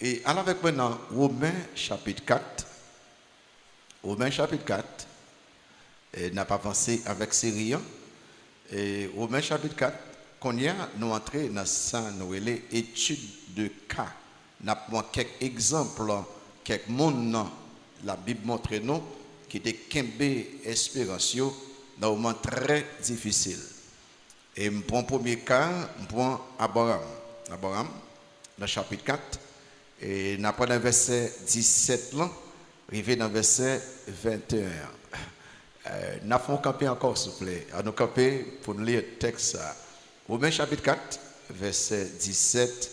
Et alors avec maintenant Romains chapitre 4. Romains chapitre 4. Et n'a pas avancé avec série. Et Romains chapitre 4, qu'on y a nous entrer dans ça, nous les études de cas. Nous avons quelques exemples, quelques monde la Bible montre nous qui était kembe espérance dans un moment très difficile. Et je prends le premier cas, je prends Abraham. Abraham, dans le chapitre 4, et nous prenons le verset 17, arrivé dans le verset 21. Nous avons campé encore, s'il vous plaît. Nous camper pour nous lire le texte. Romains chapitre 4, verset 17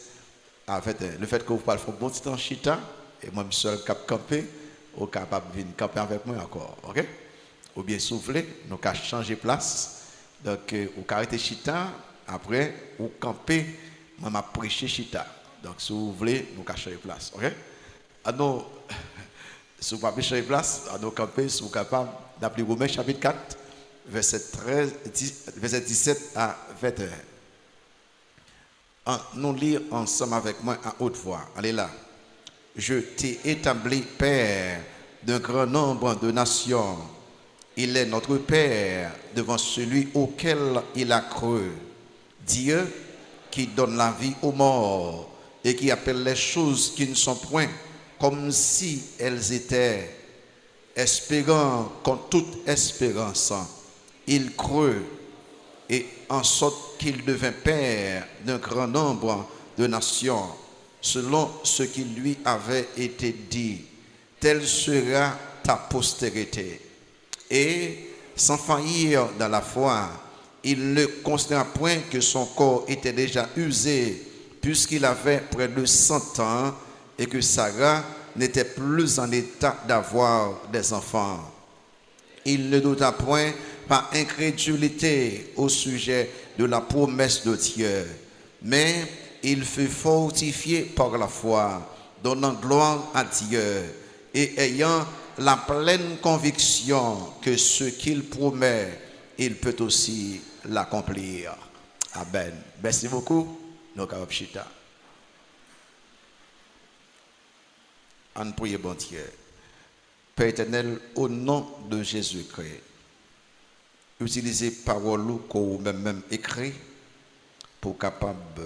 à 21. Le fait que vous parlez de bon petit temps chita, et moi, je suis cap camper, vous capable de venir camper avec moi encore. Ok? Ou bien souffler, nous avons changé place. Donc, vous arrêtez chita, après, vous campez, moi, je prêché chita. Donc, si vous voulez, nous avons changé place. Ok? Alors, si vous ne pouvez pas place, nous camper, si vous êtes capable d'appeler Romains chapitre 4, verset 17 à 21. Nous lisons ensemble avec moi à haute voix. Allez là. Je t'ai établi Père d'un grand nombre de nations. Il est notre Père devant celui auquel il a cru. Dieu qui donne la vie aux morts et qui appelle les choses qui ne sont point comme si elles étaient, espérant contre toute espérance. Il crut et en sorte qu'il devint père d'un grand nombre de nations, selon ce qui lui avait été dit. Telle sera ta postérité. Et sans faillir dans la foi, il ne considéra point que son corps était déjà usé, puisqu'il avait près de 100 ans, et que Sarah n'était plus en état d'avoir des enfants. Il ne douta point par incrédulité au sujet de la promesse de Dieu, mais il fut fortifié par la foi, donnant gloire à Dieu et ayant la pleine conviction que ce qu'il promet, il peut aussi l'accomplir. Amen. Merci beaucoup. Nous avons chita. En prier, bon Dieu. Père éternel, au nom de Jésus-Christ, utilisez parole que vous même écrit pour capable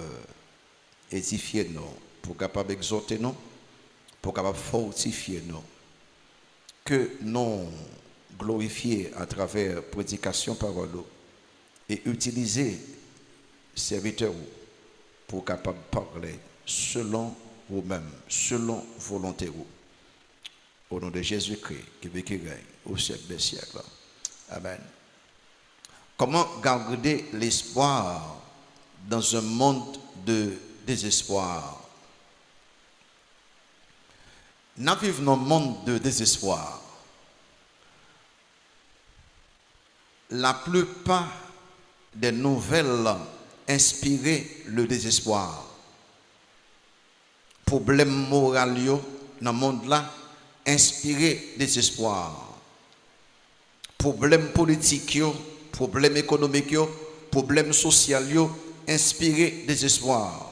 édifier nous, pour capable exhorter nous, pour capable fortifier nous. Que nous glorifier à travers prédication parole et utiliser serviteurs pour capable parler selon vous-même, selon volonté. Au nom de Jésus-Christ, qui vit qui règne au siècle des siècles. Amen. Comment garder l'espoir dans un monde de désespoir? Nous vivons dans un monde de désespoir. La plupart des nouvelles inspirent le désespoir. Problème moral dans le monde là, inspiré désespoir. Problème politique, problème économique, problème social, inspiré désespoir.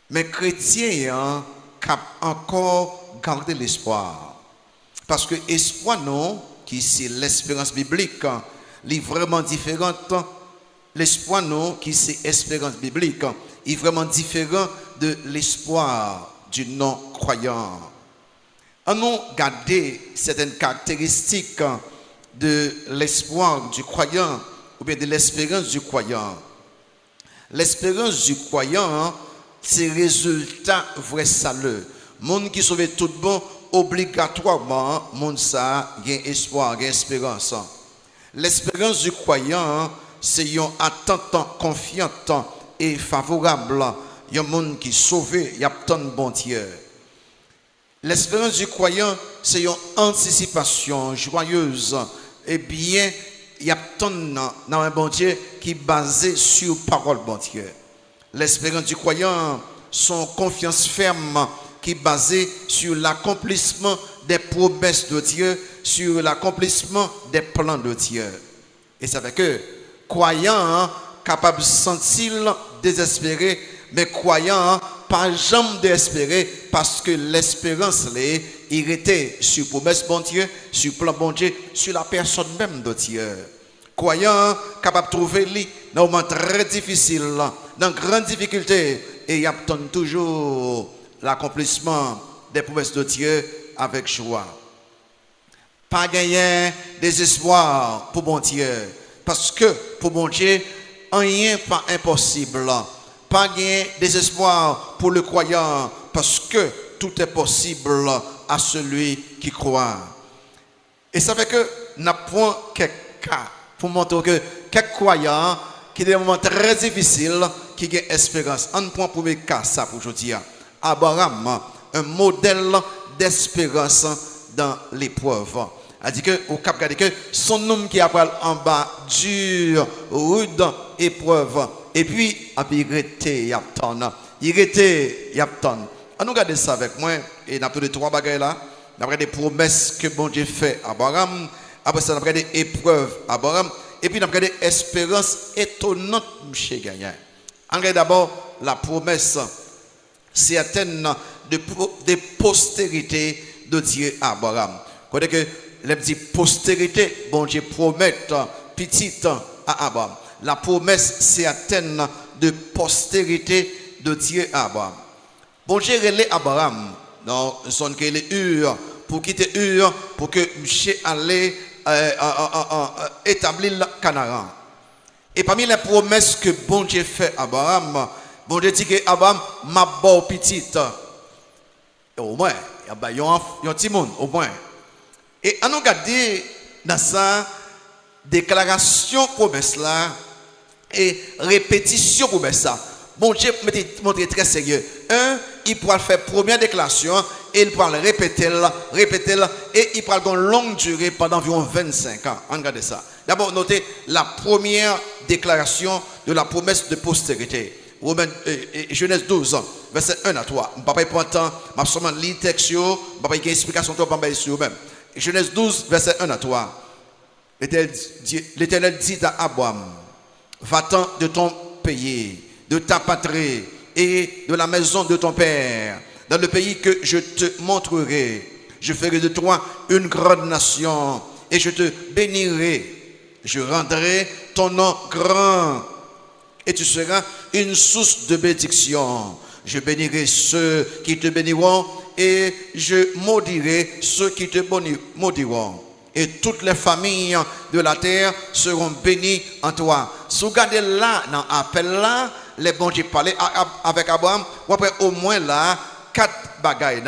Mais chrétiens cap encore garder l'espoir. Parce que espoir non, qui c'est l'espérance biblique, est vraiment différente. L'espoir non, qui c'est espérance biblique, est vraiment différent de l'espoir du non-croyant. Allons garder certaines caractéristiques de l'espoir du croyant ou bien de l'espérance du croyant. L'espérance du croyant, c'est le résultat vrai salut. Monde qui sauve tout bon, obligatoirement, monde ça, il y a espoir, il y a espérance. L'espérance du croyant, c'est une attente confiante et favorable. Il y a un monde qui est sauvé, il y a tant de bon Dieu. L'espérance du croyant, c'est une anticipation joyeuse. Et bien, il y a tant dans un bon Dieu qui est basé sur parole bon Dieu. L'espérance du croyant, son confiance ferme qui est basée sur l'accomplissement des promesses de Dieu, sur l'accomplissement des plans de Dieu. Et ça fait que croyant capable de se sentir désespéré, mais croyant pas jamais d'espérer parce que l'espérance il était sur promesse bon Dieu, sur plan bon Dieu, sur la personne même de Dieu. Croyant capable de trouver lui dans un moment très difficile, dans grande difficulté, et il attend toujours l'accomplissement des promesses de Dieu avec joie. Pas gagner désespoir pour bon Dieu, parce que pour bon Dieu, rien pas impossible. Pas gagner désespoir pour le croyant, parce que tout est possible à celui qui croit. Et ça fait que nous prenons quelques cas pour montrer que quelques croyants qui ont des moments très difficiles, qui ont espérance. On prend pour premier cas ça pour aujourd'hui. Abraham, un modèle d'espérance dans l'épreuve. A dit que au cap que son homme qui appelle en bas dur, rude épreuve. Et puis il était y attend. On nous regarde ça avec moi et n'a de trois bagages là. D'après des promesses que bon Dieu fait à Abraham, après ça d'après des épreuves à Abraham et puis d'après des espérances étonnantes chez Gagnant. On regarde d'abord la promesse certaine de postérité de Dieu à Abraham. Quand que les petites postérité, bon Dieu promet petite à Abraham. La promesse certaine de postérité de Dieu à Abraham. Bon Dieu relève Abraham dans son qu'il est Ur pour quitter Ur pour que monsieur allait établir le Canaan. Et parmi les promesses que bon Dieu fait à Abraham, bon Dieu dit que Abraham m'a beau petite. Au moins, il y a un petit monde au moins. Et on regarde dans sa déclaration promesse là et répétition promesse là. Bon Dieu montre très sérieux. Il pourra faire première déclaration et il pourra le répéter et il pourra une longue durée pendant environ 25 ans. Regardez ça. D'abord, notez la première déclaration de la promesse de postérité. Genèse 12, verset 1 à 3. Je ne vais pas prendre le temps, je vais seulement lire le texte, je ne vais pas faire une explication sur vous-même. Genèse 12, verset 1 à 3. L'Éternel dit à Abraham, va-t'en de ton pays, de ta patrie et de la maison de ton père, dans le pays que je te montrerai. Je ferai de toi une grande nation et je te bénirai. Je rendrai ton nom grand et tu seras une source de bénédiction. Je bénirai ceux qui te béniront et je maudirai ceux qui te maudiront. Et toutes les familles de la terre seront bénies en toi. Si vous regardez là, dans l'appel là, les bons Dieu parlaient avec Abraham, ou après au moins là, 4 bagailles,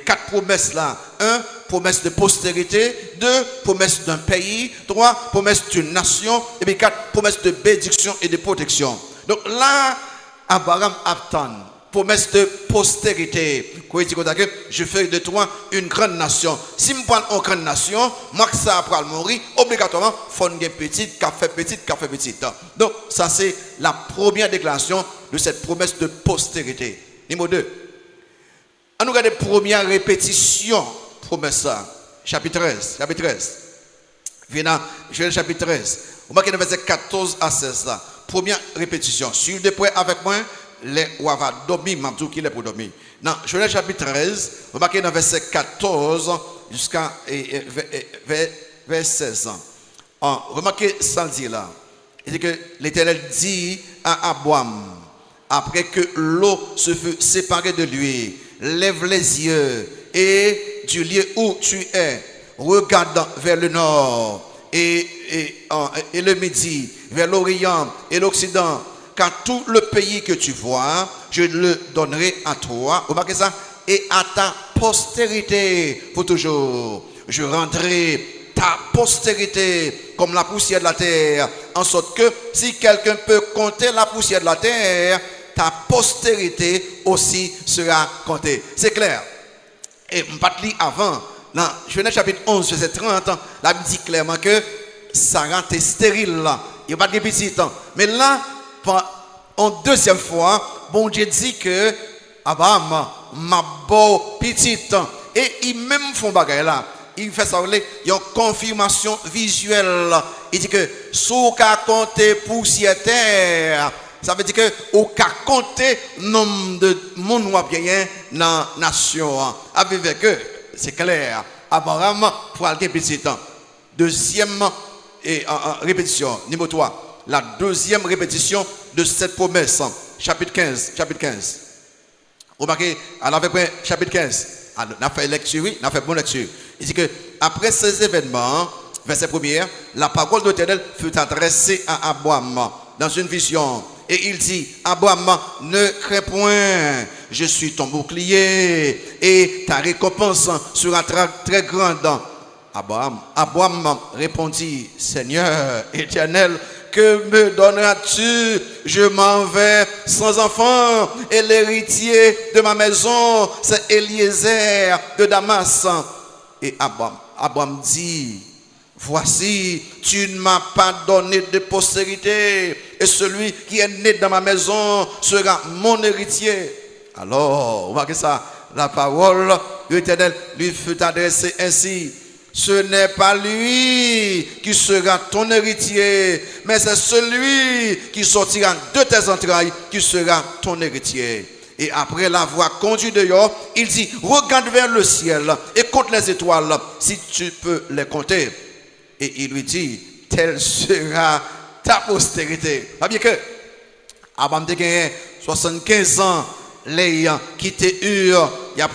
quatre promesses là. 1, promesse de postérité. 2, promesse d'un pays. 3, promesse d'une nation. Et puis 4, promesse de bénédiction et de protection. Donc là, Abraham attend. Promesse de postérité. Je fais de toi une grande nation. Si je prends une grande nation, moi que ça après mourir, obligatoirement, il faut une petite, café petite. Donc, ça c'est la première déclaration de cette promesse de postérité. Numéro 2. On nous regarde la première répétition, promesse, chapitre 13. Venant, Joël chapitre 13. Vous marquez le verset 14 à 16 là. Première répétition. Suivez de près avec moi. Les ouava dormir, m'abdou qui est pour dormir. Dans Joël chapitre 13, vous marquez dans verset 14 jusqu'à verset 16. Remarquez ça dit là. Il dit que l'Éternel dit à Abraham, après que l'eau se fut séparée de lui, lève les yeux et du lieu où tu es, regarde vers le nord et le midi, vers l'orient et l'occident. Car tout le pays que tu vois, je le donnerai à toi. Vous remarquez ça? Et à ta postérité pour toujours. Je rendrai ta postérité comme la poussière de la terre. En sorte que si quelqu'un peut compter la poussière de la terre, ta postérité aussi sera comptée. C'est clair. Et je ne vais pas te lire avant. Dans Genèse chapitre 11, verset 30, la Bible dit clairement que Sarah est stérile. Il n'y a pas de petit temps. Mais là, en deuxième fois, bon Dieu dit que Abraham m'a beau petite et il même font bagaille là. Il fait ça, il y a une confirmation visuelle. Il dit que sous qu'à compter poussière terre, Ça veut dire que au cas compter nombre de monde ou bien dans la nation. Avec eux, c'est clair. Abraham pour aller petit temps. Deuxième répétition, numéro 3. La deuxième répétition de cette promesse. Chapitre 15. Remarquez, alors avec chapitre 15. On a fait lecture, oui, on a fait bonne lecture. Il dit que après ces événements, verset 1er, la parole de l'Éternel fut adressée à Abraham dans une vision. Et il dit, Abraham, ne crains point, je suis ton bouclier et ta récompense sera très, très grande. Abraham répondit, Seigneur éternel, que me donneras-tu? Je m'en vais sans enfant et l'héritier de ma maison, c'est Eliezer de Damas. Et Abraham dit, voici, tu ne m'as pas donné de postérité et celui qui est né dans ma maison sera mon héritier. Alors, voyez ça, la parole de l'Éternel lui fut adressée ainsi. Ce n'est pas lui qui sera ton héritier, mais c'est celui qui sortira de tes entrailles qui sera ton héritier. Et après l'avoir conduit dehors, il dit, regarde vers le ciel et compte les étoiles, si tu peux les compter. Et il lui dit, telle sera ta postérité. Pas bien que Abraham a gagné 75 ans, il a quitté Ur, il a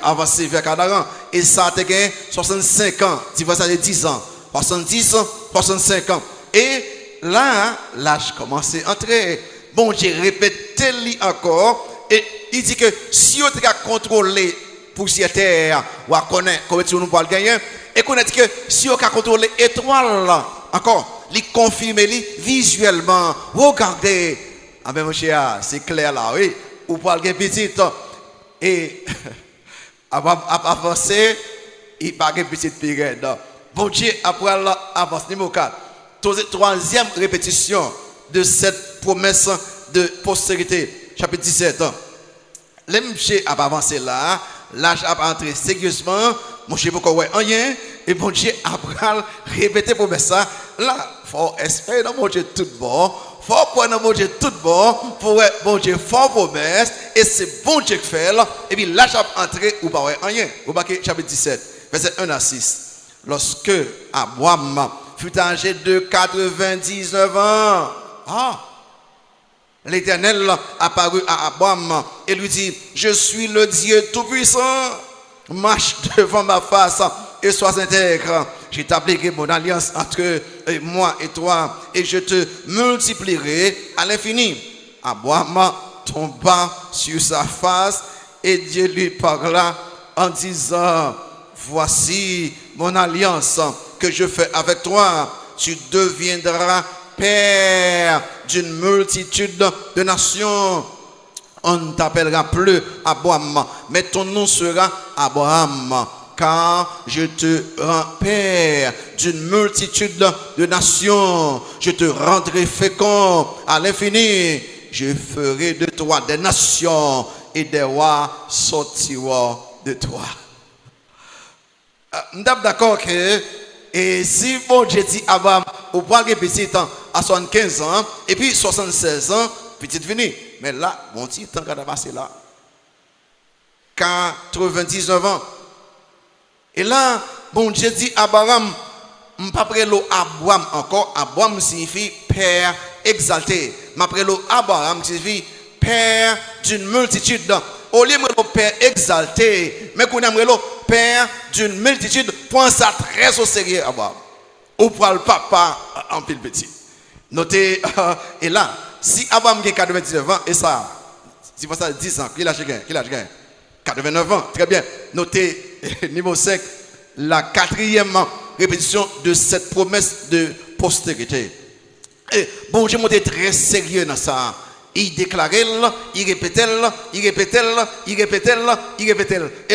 avancé vers Canaan. Et ça a gagné 65 ans, tu vois ça de 10 ans, 70 ans, 65 ans. Et là, l'âge commence à entrer. Bon Dieu répète-le encore. Et il dit que si on a contrôlé poussière terre, ou à connaître comment nous pouvons gagner, et qu'on a dit que si on a contrôlé étoile, encore, il confirme visuellement. Regardez, ah ben mon cher, c'est clair là, oui. Ou pouvez gagner petit. Et avancer, il n'y a pas de petite période. Bon Dieu, après avance numéro 4. Troisième répétition de cette promesse de postérité. Chapitre 17. Les monsieur a avancé là, l'âge a entré sérieusement, mon Dieu, pourquoi rien, et bon Dieu a répété promesse ça. Là, il faut espérer dans mon Dieu tout bon. Faut prendre mon Dieu tout bon pour être bon Dieu fort promesse et c'est bon Dieu qui fait là et puis l'âge a entré ou pas rien. Vous voyez chapitre 17 verset 1 à 6. Lorsque Abraham fut âgé de 99 ans, l'Éternel apparut à Abraham et lui dit, je suis le Dieu tout-puissant, marche devant ma face et sois intègre. J'établirai mon alliance entre moi et toi et je te multiplierai à l'infini. Abraham tomba sur sa face et Dieu lui parla en disant, voici mon alliance que je fais avec toi. Tu deviendras père d'une multitude de nations. On ne t'appellera plus Abraham, mais ton nom sera Abraham. Car je te rends père d'une multitude de nations. Je te rendrai fécond à l'infini. Je ferai de toi des nations et des rois sortiront de toi. Nous sommes d'accord que et si bon Dieu dit Abraham, au point que petit temps à 75 ans et puis 76 ans, petite fini. Mais là, bon petit temps qu'on a passé là. 99 ans. Et là, bon Dieu dit Abraham, après l'eau Abraham encore, Abraham signifie père exalté. Après l'eau Abraham signifie père d'une multitude. Au lieu de père exalté, mais qu'on aimerait le père d'une multitude, prends ça très au sérieux Abraham. Ou pour le papa en pile petit. Notez, et là, si Abraham a 99 ans, et ça, si vous ça 10 ans, qui l'a gagné? 89 ans, très bien. Notez, niveau 5, la quatrième répétition de cette promesse de postérité. Et bon Dieu monté très sérieux dans ça. Il déclarait, il répétait. Et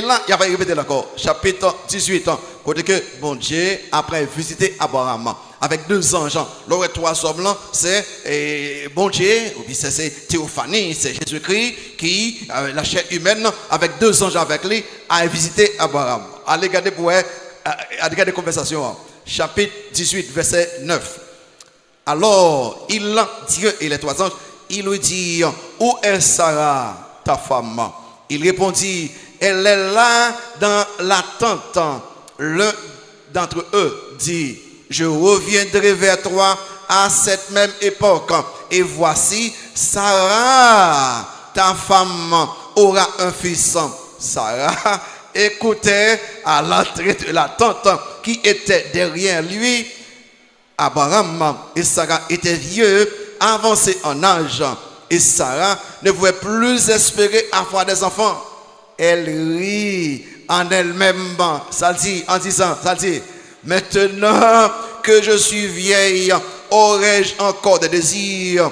là, il va répéter encore. Chapitre 18. Côté que bon Dieu, après visiter Abraham, avec 2 anges, l'autre 3 hommes là, c'est bon Dieu, ou bien c'est Théophanie, c'est Jésus-Christ qui, la chair humaine, avec 2 anges avec lui, a visité Abraham. Allez regarder pour regarder conversation. Chapitre 18, verset 9. Alors, Dieu et les 3 anges, il lui dit, où est Sarah, ta femme? Il répondit, elle est là dans la tente. L'un d'entre eux dit, je reviendrai vers toi à cette même époque. Et voici, Sarah, ta femme, aura un fils. Sarah écoutait à l'entrée de la tente qui était derrière lui. Abraham et Sarah étaient vieux, avancés en âge. Et Sarah ne pouvait plus espérer avoir des enfants. Elle rit en elle-même, ça dit, en disant, ça dit, maintenant que je suis vieille, aurais-je encore des désirs?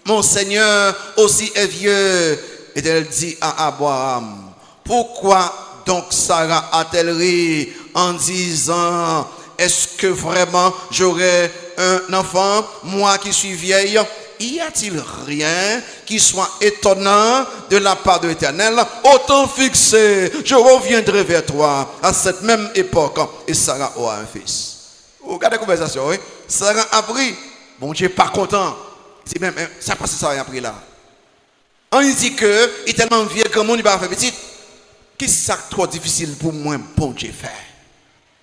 Mon Seigneur aussi est vieux. Et elle dit à Abraham, pourquoi donc Sarah a-t-elle ri en disant, est-ce que vraiment j'aurai un enfant, moi qui suis vieille? Y a-t-il rien qui soit étonnant de la part de l'Éternel? Autant fixé, je reviendrai vers toi à cette même époque et Sarah aura un fils. Regardez la conversation, oui. Sarah a pris, bon Dieu pas content. C'est même, ça passe Sarah a pris là. On dit que il est tellement vieux que mon il va faire petit. Qui ça trop difficile pour moi, bon Dieu faire?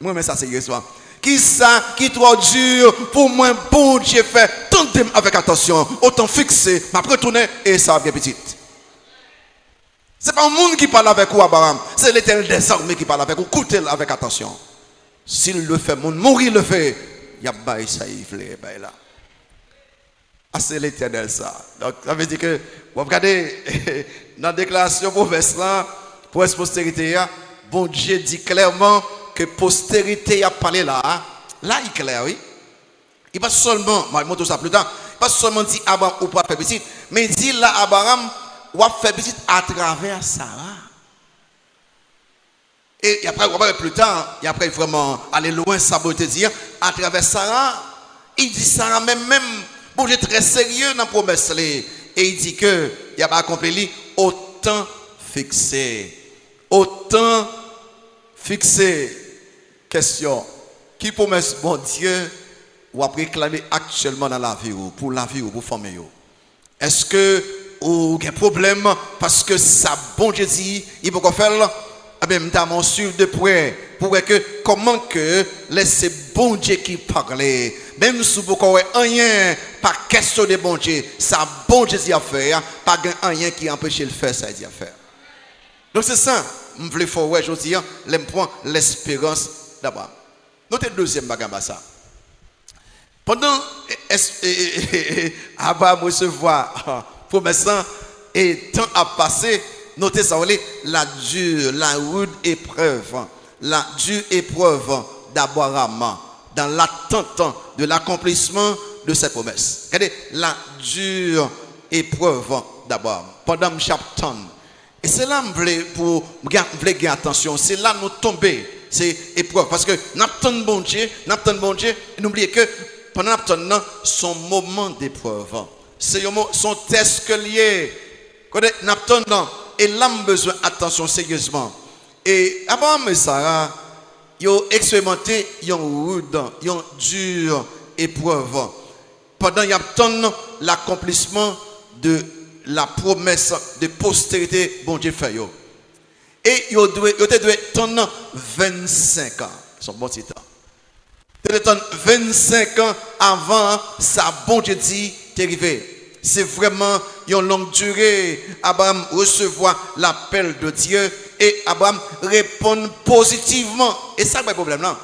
Moi mais ça c'est hier soir. Qui ça qui trop dur pour moi, bon Dieu faire? Tentez avec attention, autant fixé, m'a retourné et ça va bien petit. C'est pas un monde qui parle avec vous, Abraham. C'est l'Éternel des armées qui parle avec vous. Écoutez avec attention. S'il le fait, mon mourir le fait. Il y a bail ça, il fait là. Ah, c'est l'Éternel ça. Donc, ça veut dire que, vous regardez, dans la déclaration prophète là, pour la postérité, bon Dieu dit clairement que postérité a parlé là. Là, il est clair, oui. Il pas seulement, je vais montrer ça plus tard, pas seulement dit Abraham ou pas faire petit, mais il dit là, Abraham, ou a fait petit à travers Sarah. Et après, plus tard, et après vraiment aller loin, ça veut te dire, à travers Sarah, il dit Sarah même, bon, j'ai très sérieux dans la promesse. Et il dit que, il a pas accompli, autant fixé. Autant fixé. Question. Qui promesse, bon Dieu, ou a réclamé actuellement dans la vie, ou pour la vie, ou pour la famille? Est-ce que, ou il y a un problème, parce que ça, bon Dieu dit, il peut faire là? Eh bien, nous avons suivi de près pour que comment que laisser bon Dieu qui parle, même si vous n'avez rien, pas question de bon Dieu, ça bon Dieu dit à faire, pas rien qui empêche de faire ça dit à faire. Donc c'est ça, je voulais faire ouais, je dis, l'espérance d'abord. Notez le deuxième bagage ça. Pendant Abraham recevoir promesse et temps a passé. Notez ça, la rude épreuve, la dure épreuve d'Abraham dans l'attente de l'accomplissement de cette promesse. Regardez, la dure épreuve d'Abraham pendant chapitre. Et c'est là que je voulais garder attention, c'est là que nous tombons, c'est épreuve. Parce que nous attendons bon Dieu, et n'oubliez que pendant l'attente, son moment d'épreuve, c'est son test que lié. Nous attendons. Et là, nous besoin d'attention sérieusement. Et Abraham et Sarah, ils ont expérimenté une rude, une dure épreuve. Pendant qu'ils attendent l'accomplissement de la promesse de postérité, bon Dieu fait. Et ils doivent attendre 25 ans. C'est un bon petit temps. Ils doivent attendre 25 ans avant ça, bon Dieu dit, t'es arrivé. C'est vraiment une longue durée. Abraham recevoir l'appel de Dieu et Abraham répond positivement. Et ça, c'est le problème là.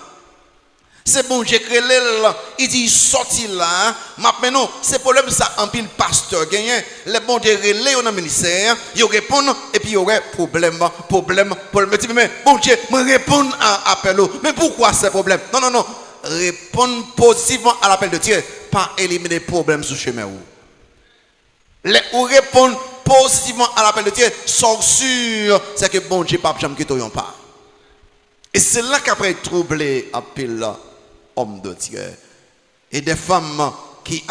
C'est bon, j'ai créé là. Il dit, sorti là. Maintenant, c'est problème ça en pile pasteur gagné. Les bons Dieu relais dans le ministère. Ils répondent et puis il y aurait problème. Mais bon Dieu, me répondre à l'appel. Mais pourquoi c'est problème? Non. Répondre positivement à l'appel de Dieu. Pas éliminer les problèmes sur le chemin. Ou répondre positivement à l'appel de Dieu, sont sûrs, c'est que bon Dieu, pas jamais quitter pas. Et c'est là qu'après troublé appel homme de Dieu. Et des femmes qui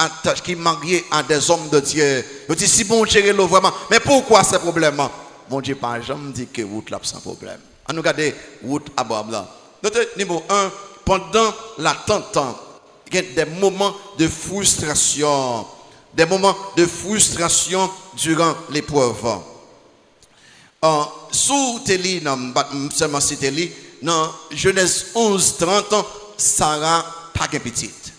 marient à des hommes de Dieu. Ils disent si bon Dieu est là vraiment, mais pourquoi ce problème? Bon Dieu, pas jamais dit que route là sans problème. On nous regarde route Abraham là. Notre numéro 1, pendant l'attente, il y a des moments de frustration. des moments de frustration durant l'épreuve. Sous Téli, seulement si Téli, dans Genèse 11, 30, Sarah pas de petite.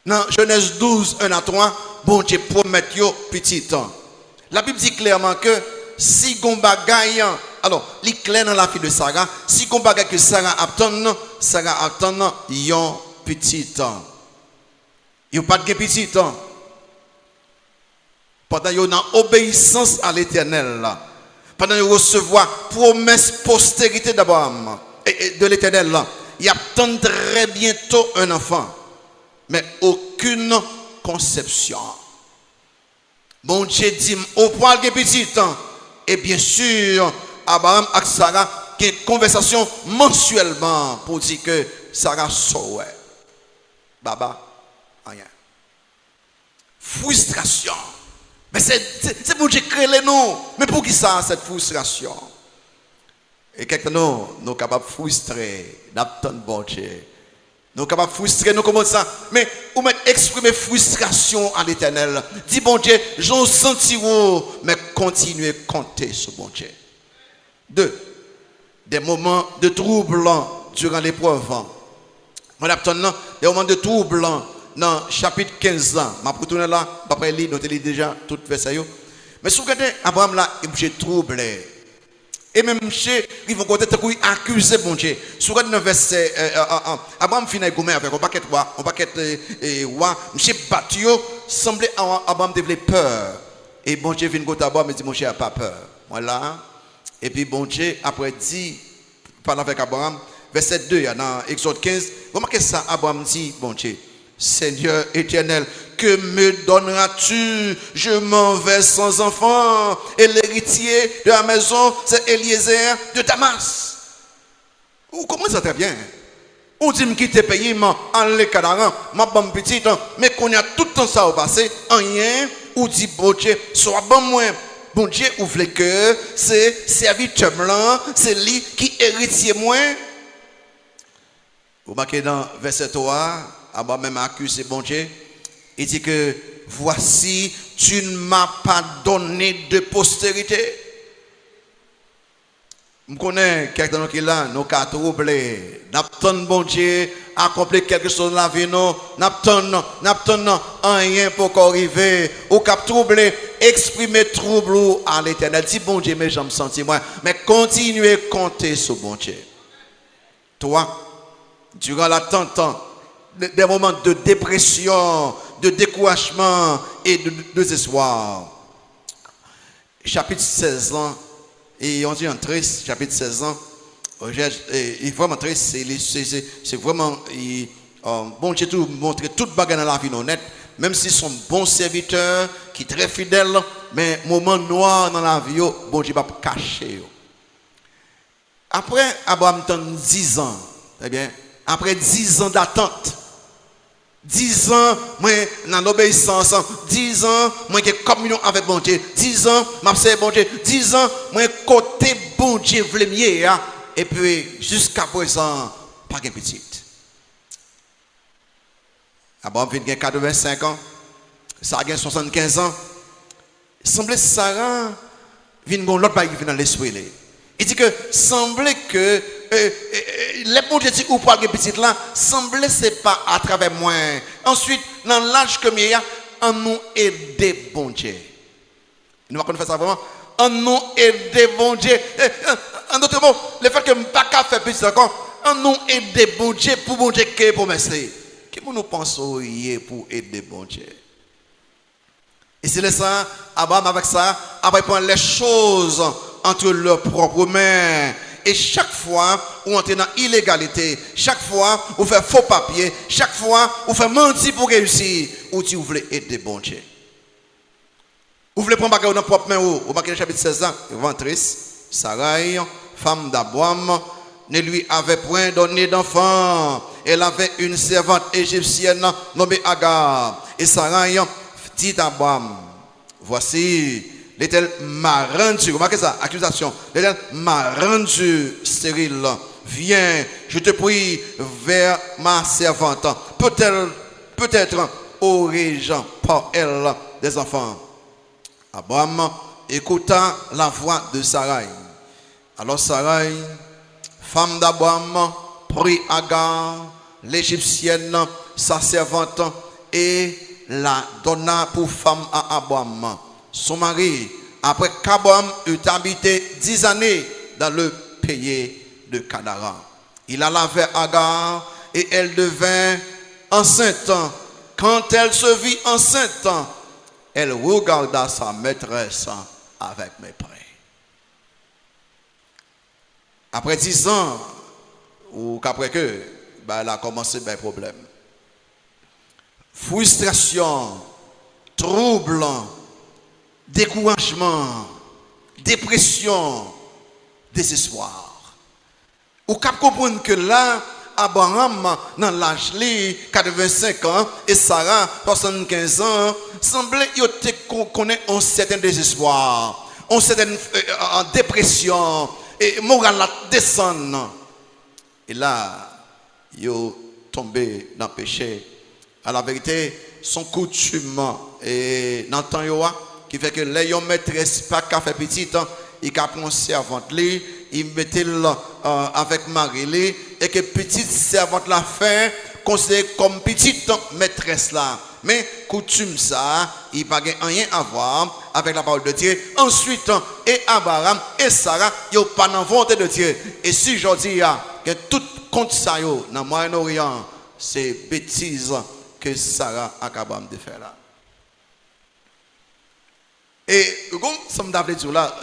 Dans Genèse 12, 1 à 3, bon Dieu promet yo petite. La Bible dit clairement que si gon bagay, alors, il est clair dans la fille de Sarah, si gon bagay que Sarah attend yon petite. Yon pas de petite. Pendant yon en obéissance à l'Éternel, pendant yon recevoir promesse postérité d'Abraham et de l'Éternel, il attend très bientôt un enfant, mais aucune conception. Bon Dieu dit, au point de petite, et bien sûr, Abraham et Sarah qui ont une conversation mensuellement pour dire que Sarah sauve. Baba, rien. Frustration. Mais c'est pour Dieu créer les noms. Mais pour qui ça, cette frustration? Et quelqu'un nous sommes capables de frustrer, d'attendre bon Dieu. Nous sommes capables de frustrer, nous comment ça? Mais ou mettre exprimer frustration à l'Éternel. Dis bon Dieu, j'en senti mais continuez à compter sur bon Dieu. 2. Des moments de trouble durant l'épreuve. On attend des moments de trouble dans chapitre 15. Je vais retourner là, après lire, nous avons déjà tout verset. Mais si vous regardez Abraham là, il est troublé. Et même ils vont accuser bon Dieu. Si vous regardez dans le verset, Abraham finit avec un paquet de roi, un paquet de roi, monsieur battu, semblait Abraham devait peur. Et bon Dieu vient à Abraham et dit, mon cher, pas peur. Voilà. Et puis bon Dieu, après dit, parle avec Abraham, verset 2, dans Exode 15, remarquez ça, Abraham dit, bon Dieu, Seigneur éternel, que me donneras-tu? Je m'en vais sans enfant, et l'héritier de la maison, c'est Eliezer de Damas. Vous comprenez ça très bien. On dit que tu payé en les cadaran, ma bonne petite, mais qu'on a tout le temps ça au passé, rien, ou dit, bon Dieu, soit bon moins. Bon Dieu ouvre le cœur, c'est serviteur blanc, c'est lui qui héritier moins. Vous marquez dans verset 3, Abraham même accusé bon Dieu. Il dit que voici, tu ne m'as pas donné de postérité. Je connais quelqu'un qui est là, nous avons troublé. Nous avons bon Dieu accomplir quelque chose dans la vie, nous n'avons rien pour arriver. Ou cap troublé, exprimer trouble à l'Éternel. Dis bon Dieu, mais je me sens moi. Mais continuez à compter sur bon Dieu. Toi, durant l'attente, des moments de dépression, de découragement et de désespoir. Chapitre 16 ans, et on dit en 13, chapitre 16 ans, il vraiment très, c'est vraiment, bon Dieu tout montrer toute bagarre dans la vie honnête, même s'ils sont bons serviteurs, qui sont très fidèles, mais moment noir dans la vie, bon Dieu va cacher. Après Abraham 10 ans, eh bien, après 10 ans d'attente, 10 ans, moi, dans l'obéissance, 10 ans, moi, j'ai communion avec bon Dieu, 10 ans, m'observe bon Dieu, 10 ans, moi, côté bon Dieu, v'lemier, et puis, jusqu'à présent, pas de petite. Abraham vient de 85 ans, Sarah a 75 ans. Il semblait que Sarah vient de l'autre pays dans l'esprit. Il dit que semblait que les bons Dieu ou pas de petite là, semblait c'est pas à travers moi. Ensuite, dans l'âge que il y a, on nous aider bon Dieu. Nous allons faire ça vraiment. On nous aider bon Dieu. En d'autres mots, le fait que je ne peux pas faire plus encore, on nous aider bon Dieu pour bon Dieu qui est promesse. Qui nous pensons pour aider bon Dieu? Et c'est ça, Abraham avec ça, après prendre les choses entre leurs propres mains. Et chaque fois, on entre dans l'illégalité, chaque fois, on fait faux papier, chaque fois, on fait mentir pour réussir, ou tu voulais aider bon Dieu. Vous voulez prendre bagage dans propre main, vous marquez le chapitre 16 ans, ventrice, Sarai, femme d'Abraham, ne lui avait point donné d'enfant. Elle avait une servante égyptienne nommée Agar. Et Sarai dit à Abraham, voici, l'Éternel m'a rendu, remarquez ça, accusation, l'Éternel m'a rendu stérile. Viens, je te prie vers ma servante. Peut-être aurais-je par elle des enfants? Abraham écouta la voix de Sarai. Alors Sarai, femme d'Abraham, prit Agar, l'Égyptienne, sa servante, et la donna pour femme à Abraham, son mari, après qu'Abraham eut habité 10 années dans le pays de Canaan. Il alla vers Agar et elle devint enceinte. Quand elle se vit enceinte, elle regarda sa maîtresse avec mépris. Après 10 ans, ou qu'après que, elle a commencé des problèmes. Frustration, trouble, découragement, dépression, désespoir. Ou cap comprendre que là, Abraham, dans l'âge de 85 ans, et Sarah, 75 ans, semblait connaître un certain désespoir, une certaine dépression, et morale descend. Et là, ils sont tombés dans le péché. À la vérité, son coutume et dans le temps qui fait que les maîtresse pas qu'à faire petit, il a pris une servante, il mettait avec Marie, et que petite servante la fait considérée comme petite maîtresse là. Mais coutume ça, il n'a pas rien à voir avec la parole de Dieu. Ensuite, et Abraham et Sarah, ils n'ont pas dans la volonté de Dieu. Et si je dis que tout compte ça dans le Moyen-Orient, c'est bêtise que Sarah a capable de faire là. Et comme ça me dit là,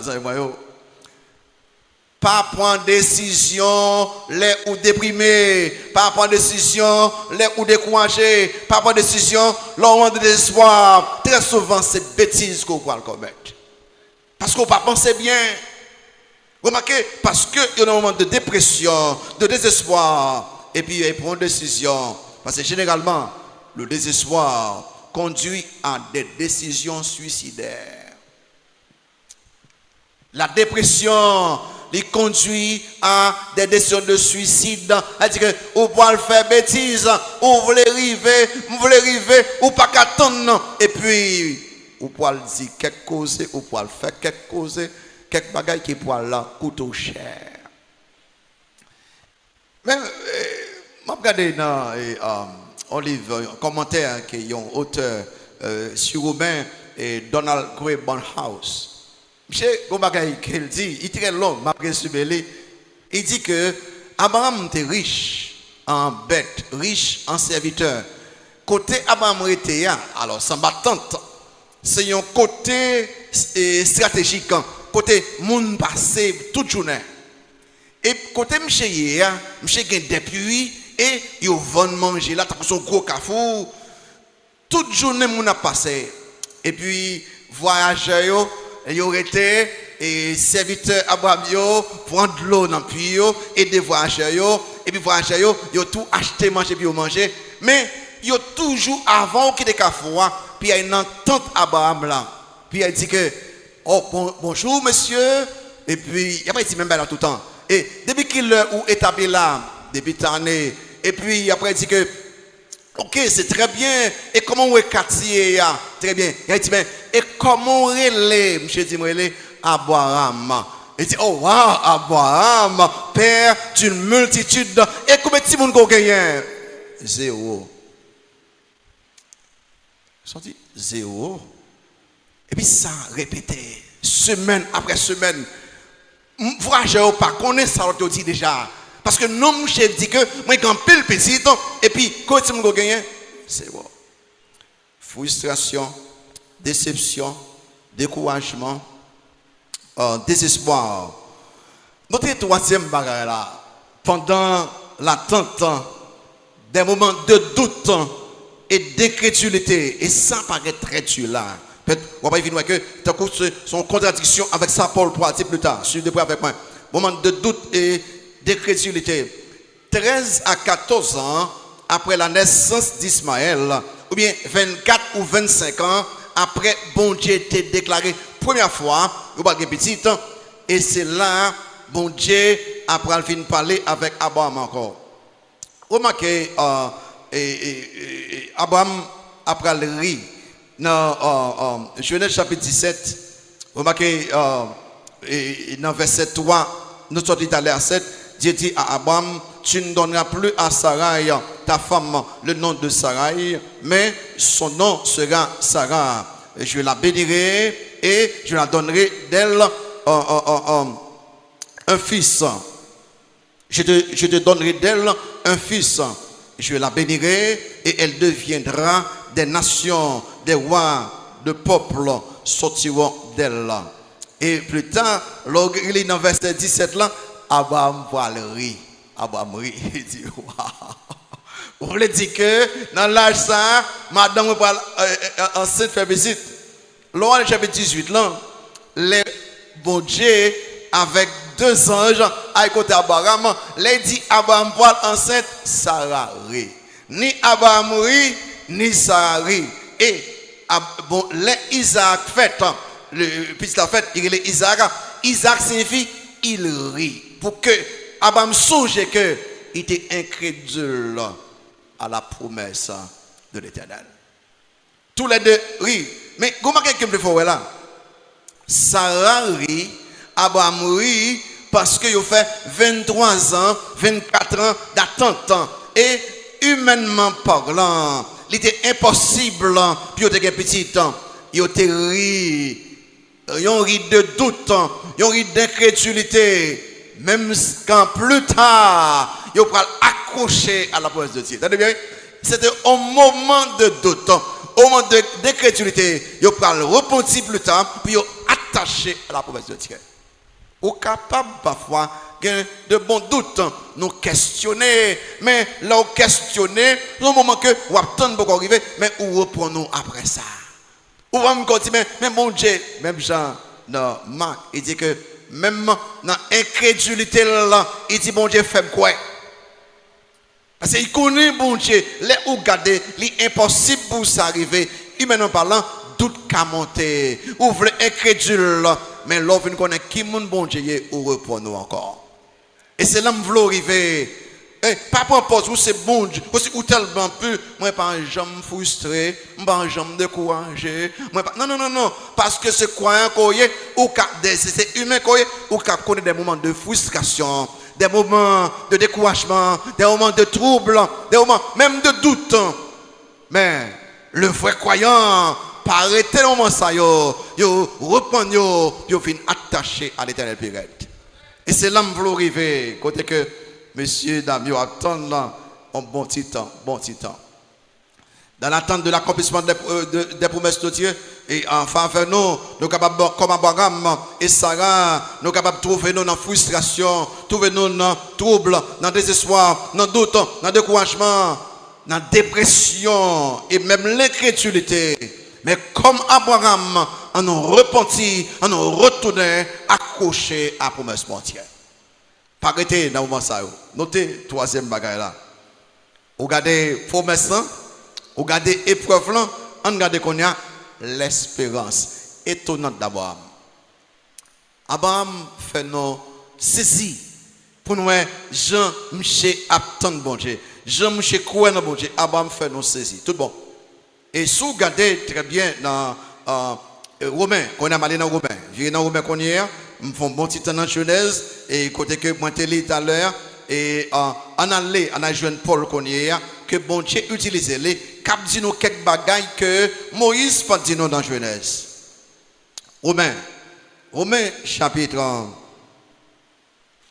pas prendre décision les ou déprimé, pas prendre décision les ou découragé, pas prendre décision l'homme de désespoir. Très souvent c'est bêtise qu'on va le commettre. Parce qu'on ne pas penser bien. Remarquez, parce qu'il y a un moment de dépression, de désespoir, et puis il prend une décision. Parce que généralement, le désespoir conduit à des décisions suicidaires. La dépression il conduit à des décisions de suicide. C'est-à-dire que vous pouvez faire bêtise, vous voulez arriver, ou pas qu'attendre. Et puis, vous pouvez dire quelque chose, vous pouvez faire quelque chose, quelque bagaille qui peut là coûter cher. Mais, je regarde dans un livre, un commentaire qui est un auteur sur Robin et Donald Gray Barnhouse. Monsieur Gomagay, qu'il dit, il est très long, il dit que Abraham était riche en bêtes, riche en serviteurs. Côté Abraham était, alors sans battante, c'est un côté stratégique, côté monde passé toute journée. Et côté monsieur gagne des puits et il va manger là, t'as son gros cafou. Toute journée mon a passé. Et puis voyageurs il aurait été et serviteur Abraham prendre de l'eau dans le puits et des voyageurs et puis voyageurs ils ont tout acheté manger puis manger mais ils ont toujours avant qu'il ait cafouin puis il y a une entente Abraham là puis il dit que bonjour monsieur et puis il a pas dit même là tout le temps et depuis qu'il est établi là depuis cette année et puis après il dit que ok, c'est très bien. Et comment on est quartier? Très bien. Il a dit, mais, et comment on est, monsieur dit, Abraham? Il dit, oh, wow, Abraham, père d'une multitude. Et combien de monde qu'on gagne? Zéro. Sorti, zéro. Et puis ça, répété, semaine après semaine. Voyageur, pas connaître ça, on dit déjà. Parce que non, chef dit que moi quand pile petit et puis quand tu me gagnes, c'est bon. Frustration, déception, découragement, désespoir. Notre troisième bagarre là, pendant l'attente, des moments de doute et d'incrédulité, et ça paraît très dur là. Peut-être on va y venir que son contradiction avec ça Paul 3 plus tard. Suivez avec moi. Moment de doute et d'incrédulité. 13 à 14 ans après la naissance d'Ismaël, ou bien 24 ou 25 ans après bon Dieu était déclaré première fois, vous parlez petit, et c'est là bon Dieu après il vient parler avec Abraham encore. Remarquez, Abraham après le riz. Dans Genèse chapitre 17, remarquez, dans verset 3, nous sommes allés à 7, Dieu dit à Abraham, tu ne donneras plus à Sarai, ta femme, le nom de Sarai, mais son nom sera Sarah. Je la bénirai et je la donnerai d'elle un fils. Je te donnerai d'elle un fils. Je la bénirai et elle deviendra des nations, des rois, de peuples sortiront d'elle. Et plus tard, il est dans verset 17 là, Abraham voit le riz. Abraham rit, il dit, waouh. Vous voulez dire que dans l'âge ça, madame parle enceinte fait visite. Lors du chapitre 18 là, les bon Dieu avec deux anges à côté d'Abraham, les dit Abraham parle enceinte, Sarah rit. Ni Abraham rit, ni Sarah rit. Et bon, les Isaac fait, puisque la fête, il est Isaac. Isaac signifie il rit. Pour que Abraham songe qu'il était incrédule à la promesse de l'Éternel. Tous les deux rient. Mais comment quelqu'un peut faire là? Sarah rit, Abraham rit parce qu'il a fait 23 ans, 24 ans d'attente. Et humainement parlant, il était impossible pour il était petit temps. Il était ri. Il rit de doute, il rit d'incrédulité. Même quand plus tard, il va accrocher à la promesse de Dieu. C'était un moment de doute, au moment d'incrédulité. Il va repentir plus tard, puis il attaché à la promesse de Dieu. Ou capable parfois de bons doutes, nous questionner, mais là, on questionner, au moment que on attend beaucoup arriver, mais où reprenons après ça. Ou on me continuer, mais mon Dieu, même Jean, dans Marc, il dit que même dans l'incrédulité là, il dit bon Dieu fait quoi? Parce qu'il connaît bon Dieu, les ou garder, l'impossible pour ça arriver. Humainement parlant, doute qu'à monter. Ou voulez incrédule, mais l'offre ne connaît qui mon bon Dieu ou reprenons encore. Et c'est là que vous arriver. Pas pour importe où c'est bon Dieu, ou tellement peu, moi pas un jambe frustré, pas un jambe découragé, non, parce que c'est croyant qu'on y est, ou c'est humain qu'on y est, ou qu'on connaît des moments de frustration, des moments de découragement, des moments de trouble, des moments même de doute. Mais le vrai croyant, par arrêter le moment ça, yo reprend yo fin attaché à l'Éternel pirate. Et c'est là que vous arrivez, côté que Monsieur Damio attend là un bon petit temps. Dans l'attente de l'accomplissement des promesses de Dieu, et enfin, nous sommes capables, comme Abraham et Sarah, nous sommes capables de trouver nous dans la frustration, trouver nous dans le trouble, dans le désespoir, dans le doute, dans le découragement, dans la dépression et même l'incrédulité. Mais comme Abraham, on nous repentit, on nous retourné, accroché à la promesse mondiale. Pas arrêter dans le moment ça. Notez troisième bagaille là. Regardez promesse là, regardez épreuve là, on regarde qu'on y a l'espérance étonnante d'Abraham. Abraham fait nos saisies pour nous Jean Michel attendre bon Dieu. Jean Michel croire dans bon Dieu. Abraham fait nos saisies. Tout bon. Et si vous regardez très bien dans Romain, qu'on a mal dans Romain. J'ai dans Romain qu'on y est. Je fais un bon petit temps dans Genèse et côté que moi t'ai lu tout à l'heure et en aller on a jeune Paul qu'on y est que bon Dieu utilise les cap dit nous quelques bagailles que Moïse pas dit nous dans Genèse. Romain chapitre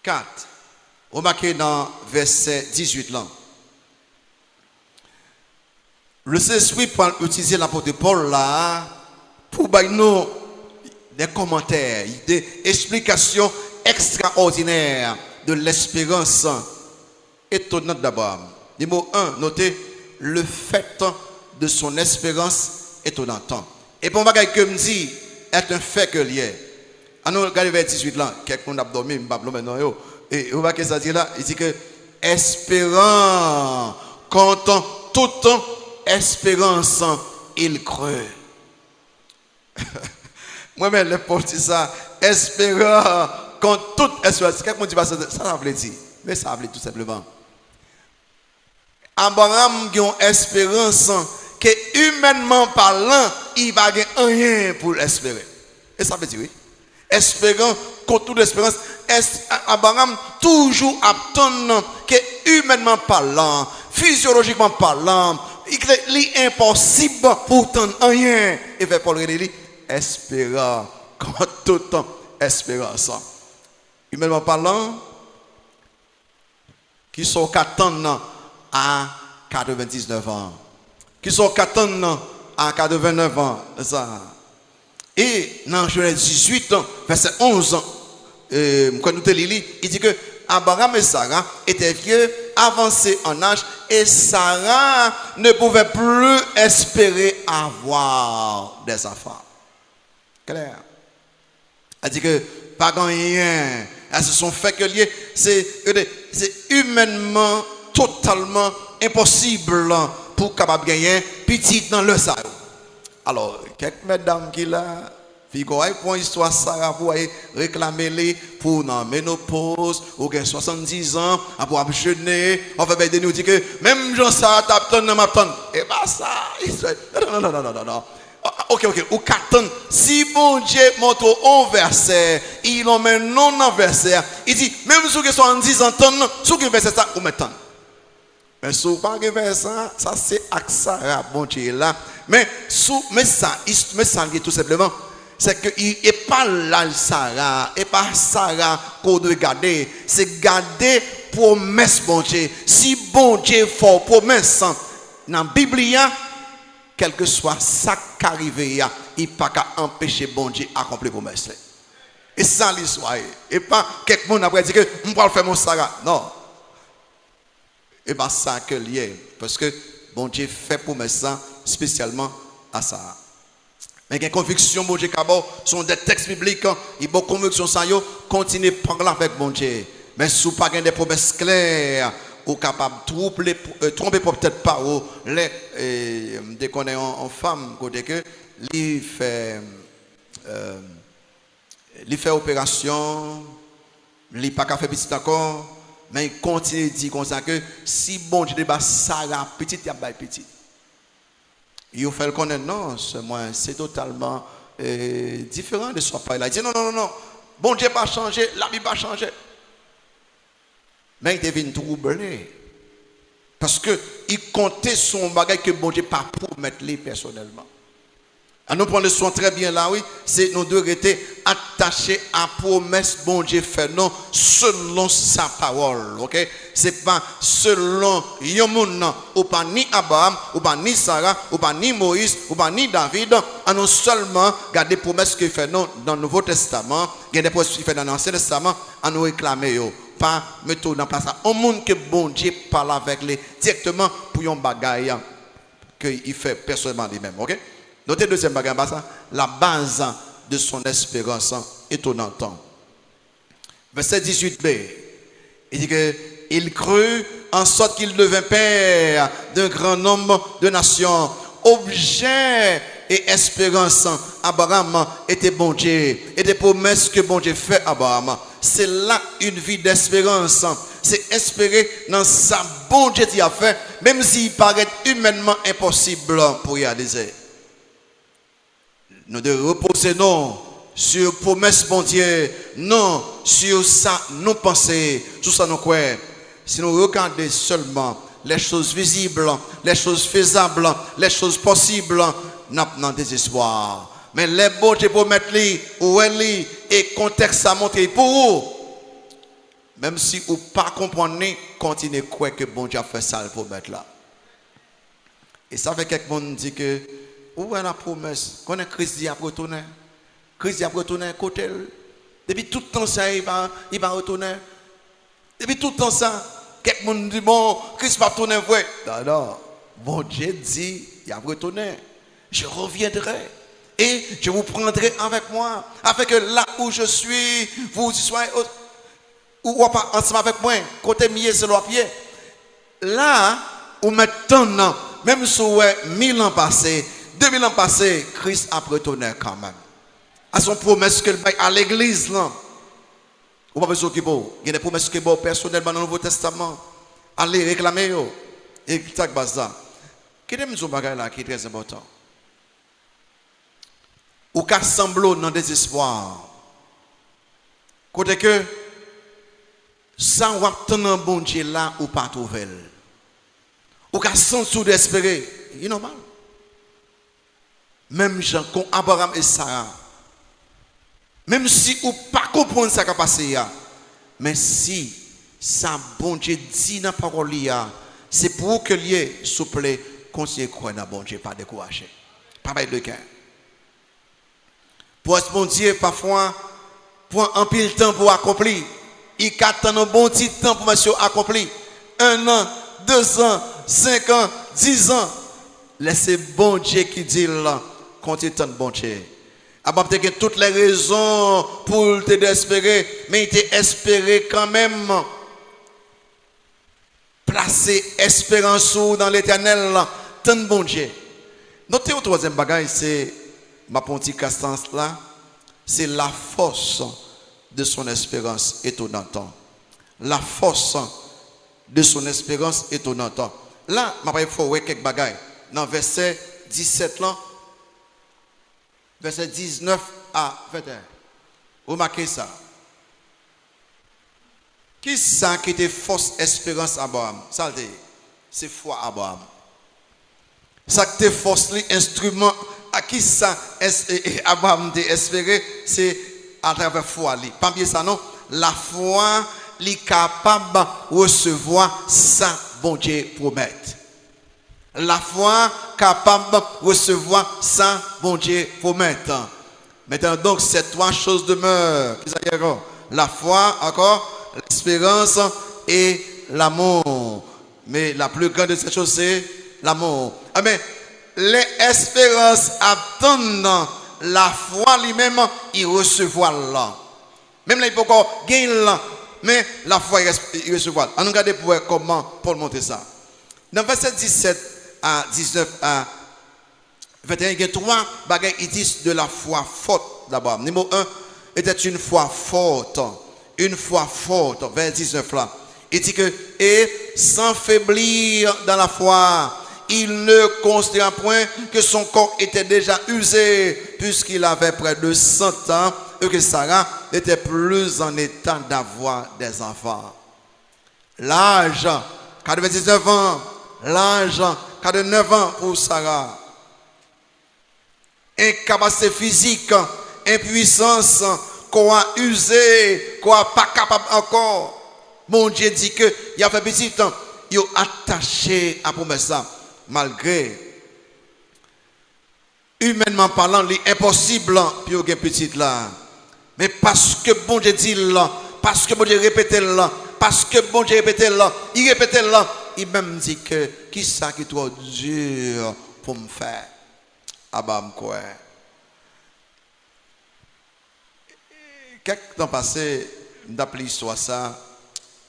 4. Remarquez dans verset 18 là. Le Saint-Esprit peut utiliser l'apôtre Paul là pour nous des commentaires, des explications extraordinaires de l'espérance étonnante d'Abraham. Numéro 1, notez le fait de son espérance étonnante. Et pour moi, que me dit est un fait que lié. Alors, regardez vers 18 là, quelqu'un a dormi, maintenant. Et vous voyez que ça dit là, il dit que espérant, comptant toute espérance, il creux. Moi-même, le pauvre dit ça, espérant, quand toute espérance, quelqu'un dit ça veut dire, mais ça veut dire tout simplement. Abraham a une espérance que humainement parlant, il va gagner rien pour espérer. Et ça veut dire oui. Espérant contre toute espérance, Abraham toujours attend que humainement parlant, physiologiquement parlant, il est impossible pour tendre rien. Et fait Paul René, espérant contre toute espérance. Humainement parlant, qui sont qu'attendent à 99 ans. Qui sont qu'attendent à 89 ans. Ça. Et dans Genèse 18, verset 11, quand nous te lisons, il dit que Abraham et Sarah étaient vieux, avancés en âge, et Sarah ne pouvait plus espérer avoir des enfants. Clair. Elle dit que pas rien. Elles se sont fait que lié. C'est humainement, totalement impossible pour capable gagner petit dans le salon. Alors, quelques mesdames qui là, pour histoire Sarah pour réclamer les pour la ménopause, ou 70 ans, pour jeûner, on va nous dire que même Jean Sarah t'attend dans ma tonne. Et pas ça. Non. Ok. Ou qu'attendre. Si bon Dieu montre un verset, il en met non en verset. Il dit, même si vous 70 ans, si vous verset ça, vous mettez. Mais si vous ne pas ça, ça c'est Sarah, bon Dieu là. Mais ça, tout simplement, c'est qu'il n'est pas là Sarah, et pas Sarah qu'on doit garder. C'est garder promesse bon Dieu. Si bon Dieu fait promesse, dans la Bible, quel que soit ça qui arrive, il n'y a pas qu'à empêcher bon Dieu d'accomplir la promesse. Et ça l'histoire. Et pas quelqu'un après dit que je vais faire mon Sarah. Non. Et pas ça que lié. Parce que bon Dieu fait promesse spécialement à ça. Mais les convictions, bon Dieu, sont des textes bibliques. Il y a beaucoup de convictions, ça continue à parler avec bon Dieu. Mais si vous n'avez pas des promesses claires, ou capable de tromper peut-être pas dès qu'on est en femme côté que il fait opération, il pas qu'à faire petit encore, mais il continue de dire comme ça que si bon Dieu débat Sarah petit, il y a pas petit. Il fait le connaître non, c'est totalement différent de ce pas là. Il dit non, bon Dieu pas changé, la Bible pas changé. Mais il devient troublé. Parce qu'il comptait son bagage que bon Dieu pas promettre les personnellement. À nous prendre le soin très bien là, oui. C'est nous deux rester attachés à la promesse bon Dieu fait non selon sa parole. Ok? C'est pas selon Yomun, ou pas ni Abraham, ou pas ni Sarah, ou pas ni Moïse, ou pas ni David. À nous seulement garder les promesses qu'il fait non dans le Nouveau Testament, garder les promesses qu'il fait dans l'Ancien Testament, à nous réclamer. Pas mettre en place un monde que bon Dieu parle avec les directement pour un bagaille qu'il fait personnellement lui-même. Ok? Notez deuxième bagaille, la base de son espérance étonnante. Verset 18b. Il dit que il crut en sorte qu'il devint père d'un grand nombre de nations. Objet et espérance, Abraham était bon Dieu. Et des promesses que bon Dieu fait à Abraham. C'est là une vie d'espérance. C'est espérer dans sa bon Dieu qui a fait, même s'il paraît humainement impossible pour y réaliser. Nous devons reposer non sur promesse bon Dieu, non sur ça nous penser, sur ça nous croire. Si nous regardons seulement les choses visibles, les choses faisables, les choses possibles, nous avons désespoir. Mais les bons Dieu promettent lui, ou elle et contexte à montrer pour vous. Même si vous ne pas comprenez, continuez à croire que bon Dieu a fait ça pour mettre là. Et ça fait quelqu'un qui dit que où est la promesse? Qu'on a Christ a retourné. Christ a retourné côté. Depuis tout le temps ça, il va retourner. Depuis tout le temps ça, quelqu'un dit bon, Christ va retourner vrai. Non. Bon Dieu dit, il va retourner. Je reviendrai. Et je vous prendrai avec moi. Afin que là où je suis, vous soyez ou pas ensemble avec moi. Côté mieux, c'est le pied. Là où maintenant, même si 1000 ans passés, 2000 ans passés, Christ a retourné quand même. À son promesse qu'il fait à l'église, là. Ou pas besoin qu'il y a des promesses qu'il y a personnellement dans le Nouveau Testament. Allez réclamer. Et ça. Qui est ce bagage là qui est très important? Ou qu'à sembler dans le désespoir. Côté que, sans obtenir un bon Dieu là, ou pas trouver. Ou qu'à sentir d'espérer. C'est normal. Même gens comme Abraham et Sarah. Même si ou pas comprendre ce qui a passé, mais si ça bon Dieu dit dans la parole, c'est pour que lié, s'il vous plaît, continuez à croire dans bon Dieu, pas décourager. Pas mettre de cœur. Pour ce bon Dieu, parfois, pour un pile de temps pour accomplir. Il attend un bon petit temps pour monsieur accomplir. 1 an, 2 ans, 5 ans, 10 ans. Laissez bon Dieu qui dit là, continuez de bon Dieu. Avant peut-être que toutes les raisons pour te désespérer, mais il t'a espéré quand même. Placer espérance dans l'éternel, tant bon Dieu. Notez au troisième bagage, c'est ma petite castance là, c'est la force de son espérance étonnante. La force de son espérance étonnante. Là, il faut voir quelques bagages. Dans verset 17 là, verset 19 à 21. Vous marquez ça. Qui ça qui était fausse espérance à Abraham? Ça c'est foi à Abraham. Ça qui était fausse instrument à qui ça Abraham a espéré, c'est à travers foi. Pas bien ça non? La foi est capable de recevoir ça bon Dieu promet. La foi capable de recevoir ça bon Dieu promet. Maintenant donc ces trois choses demeurent. La foi encore, l'espérance et l'amour. Mais la plus grande de ces choses, c'est l'amour. Amen. Les espérances attendent la foi lui-même, il recevra là. Même là, il peut encore gagner là, mais la foi, il recevra. On regarde pour voir comment Paul montre ça. Dans verset 17 à 19 à 21, il y a 3 bagages qui disent de la foi forte d'abord. Numéro 1 était une foi forte. Une foi forte, vers 19 là. Il dit que, et sans faiblir dans la foi, il ne considéra point que son corps était déjà usé, puisqu'il avait près de 100 ans, et que Sarah n'était plus en état d'avoir des enfants. L'âge, 99 ans, l'âge, 49 ans pour Sarah. Incapacité physique, impuissance, quoi usé, quoi pas capable encore. Mon Dieu dit que il a fait petit temps, il est attaché à promesse ça, malgré humainement parlant, l'impossible pour une petite là. Mais parce que bon Dieu dit là, parce que bon Dieu répète là, parce que bon Dieu répète là, il répète là, il même dit que qui ça qui est trop dur pour me faire. Ah bah quoi. Quelques temps passé, d'appelé l'histoire ça,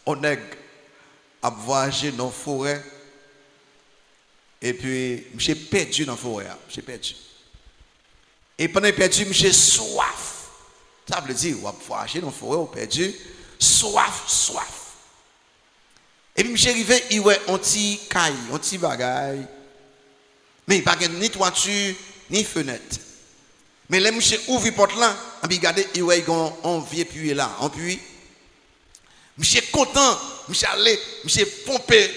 on est à voyager dans la forêt. Et puis, j'ai perdu dans la forêt. J'ai perdu. Et pendant que j'ai perdu, j'ai soif. Ça veut dire, on va voyager dans la forêt, on perdu. Soif. Et puis, j'ai arrivé, il y a un petit caille, un petit bagaille. Mais il n'y a pas ni toiture, ni fenêtre. Mais là, je ouvre la porte là, et puis regardez, il y a un vieux puits là, un puits. Je suis content, je suis allé, je suis pompé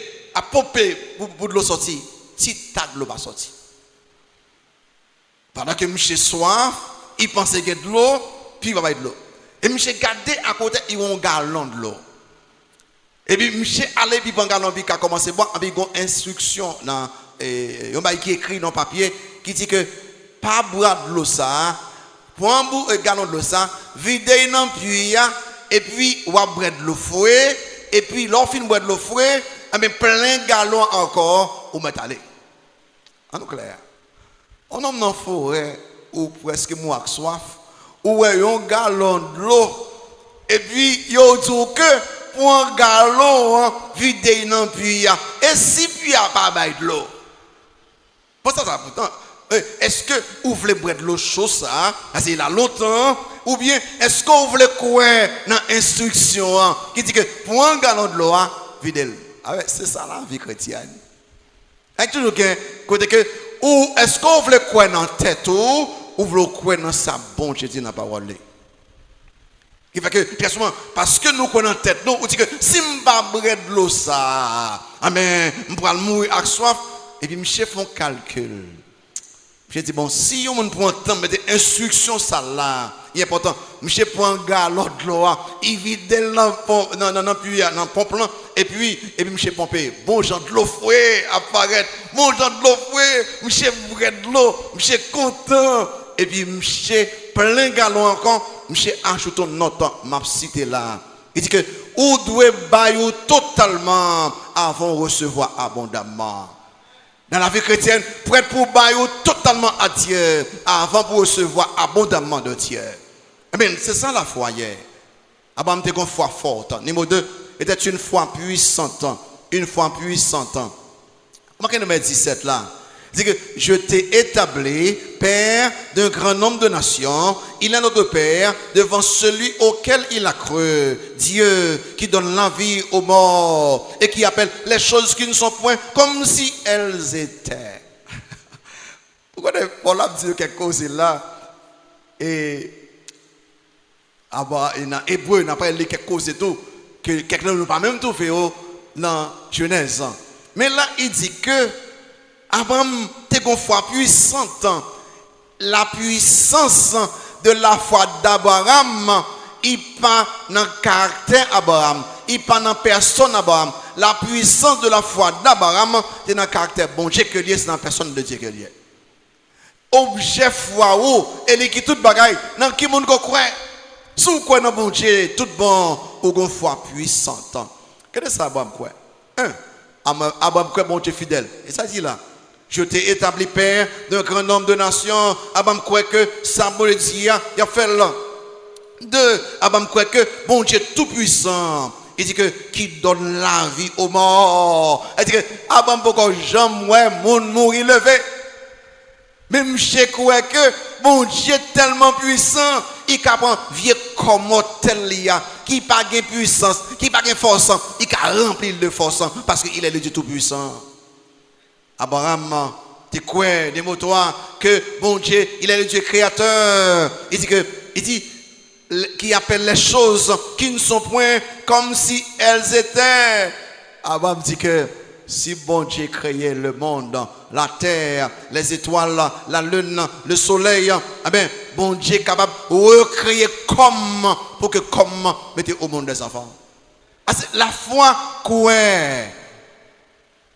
pour de l'eau sortir. Si tas de l'eau va sortir. Pendant que je suis soif, il pensait qu'il y a de l'eau, puis il va y avoir de l'eau. Et je suis gardé à côté, il y a un galon de l'eau. Et puis je suis allé, puis il y a un galon, puis il a commencé à boire, et puis il y a une instruction, il y a qui écrit dans le papier, qui dit que pas boire de l'eau ça, pour un bout de galon de l'eau ça, vider dans le puits, et puis on va boire de l'eau fouée, et puis l'on boire de l'eau fouée, mais plein de galons encore, on met aller. En clair, on a dans la forêt, ou presque moi soif, ou un galon de l'eau, et puis il y a dit que pour un galon, vider dans le puits, et si puis il n'y a pas de l'eau. Pour ça, pourtant. Est-ce que vous voulez boire de l'eau chaude, ça, c'est là longtemps, ou bien est-ce que vous voulez croire dans l'instruction qui dit que pour un gallon de l'eau, videz-le. Ah ouais, c'est ça la vie chrétienne. Avec toujours côté que ou est-ce qu'on veut croire dans tête ou veut croire dans sa bonté dans la parole. Qui fait que très souvent parce que nous connaissons dans tête nous on dit que si me pas boire de l'eau ça amen me pourra mourir avec soif et puis me chef font calcul. Je dis bon si on prend temps mettre instruction ça là il est important monsieur prend galon de l'eau il vide dans pompe dans pompe et puis monsieur pomper bon genre de l'eau fouet apparaître bon genre de l'eau fouet monsieur boire de l'eau monsieur content et puis monsieur plein galon encore monsieur ajoute notre m'a cité là il dit que ou doit bailler totalement avant de recevoir abondamment. Dans la vie chrétienne, prêt pour bailler totalement à Dieu avant pour recevoir abondamment de Dieu. Amen. C'est ça la foi hier. Abraham était une foi forte. Numéro 2, était une foi puissante. Une foi puissante. Marquez numéro 17 là. Il dit que je t'ai établi père d'un grand nombre de nations. Il est notre père devant celui auquel il a cru. Dieu qui donne la vie aux morts et qui appelle les choses qui ne sont point comme si elles étaient. Pourquoi Paul a dit quelque chose là et dans Hébreu n'a pas lu quelque chose et tout que quelqu'un ne pas même tout fait dans Genèse. Mais là il dit que Abraham était une foi puissante. La puissance de la foi d'Abraham, il pas dans le caractère d'Abraham, il pas dans la personne d'Abraham. La puissance de la foi d'Abraham, c'est dans le caractère bon Dieu que lié, c'est dans la personne de Dieu que lié. Objet foi ou, et qui tout bagaille, dans qui monde croit. Si vous croyez dans bon Dieu, tout bon, ou une foi puissante. Qu'est-ce que ça Abraham croit? Abraham croit bon Dieu fidèle. Et ça dit là. Je t'ai établi père d'un grand nombre de nations. Abraham croit que ça veut dire, il a fait là. 2. Abraham croit que bon Dieu tout puissant. Il dit que qui donne la vie aux morts. Il dit que Abraham pourquoi jamais mon mourir levé. Même je crois que bon Dieu tellement puissant, il capable vieux comme tel qui pas de puissance, qui pas de force, il a rempli de force parce qu'il est le Dieu tout puissant. Abraham, tu crois, dis-moi que bon Dieu, il est le Dieu créateur. Il dit qui appelle les choses qui ne sont point comme si elles étaient. Abraham dit que si bon Dieu créait le monde, la terre, les étoiles, la lune, le soleil, eh bien, bon Dieu est capable de recréer comme, pour que comme mettez au monde des enfants. La foi quoi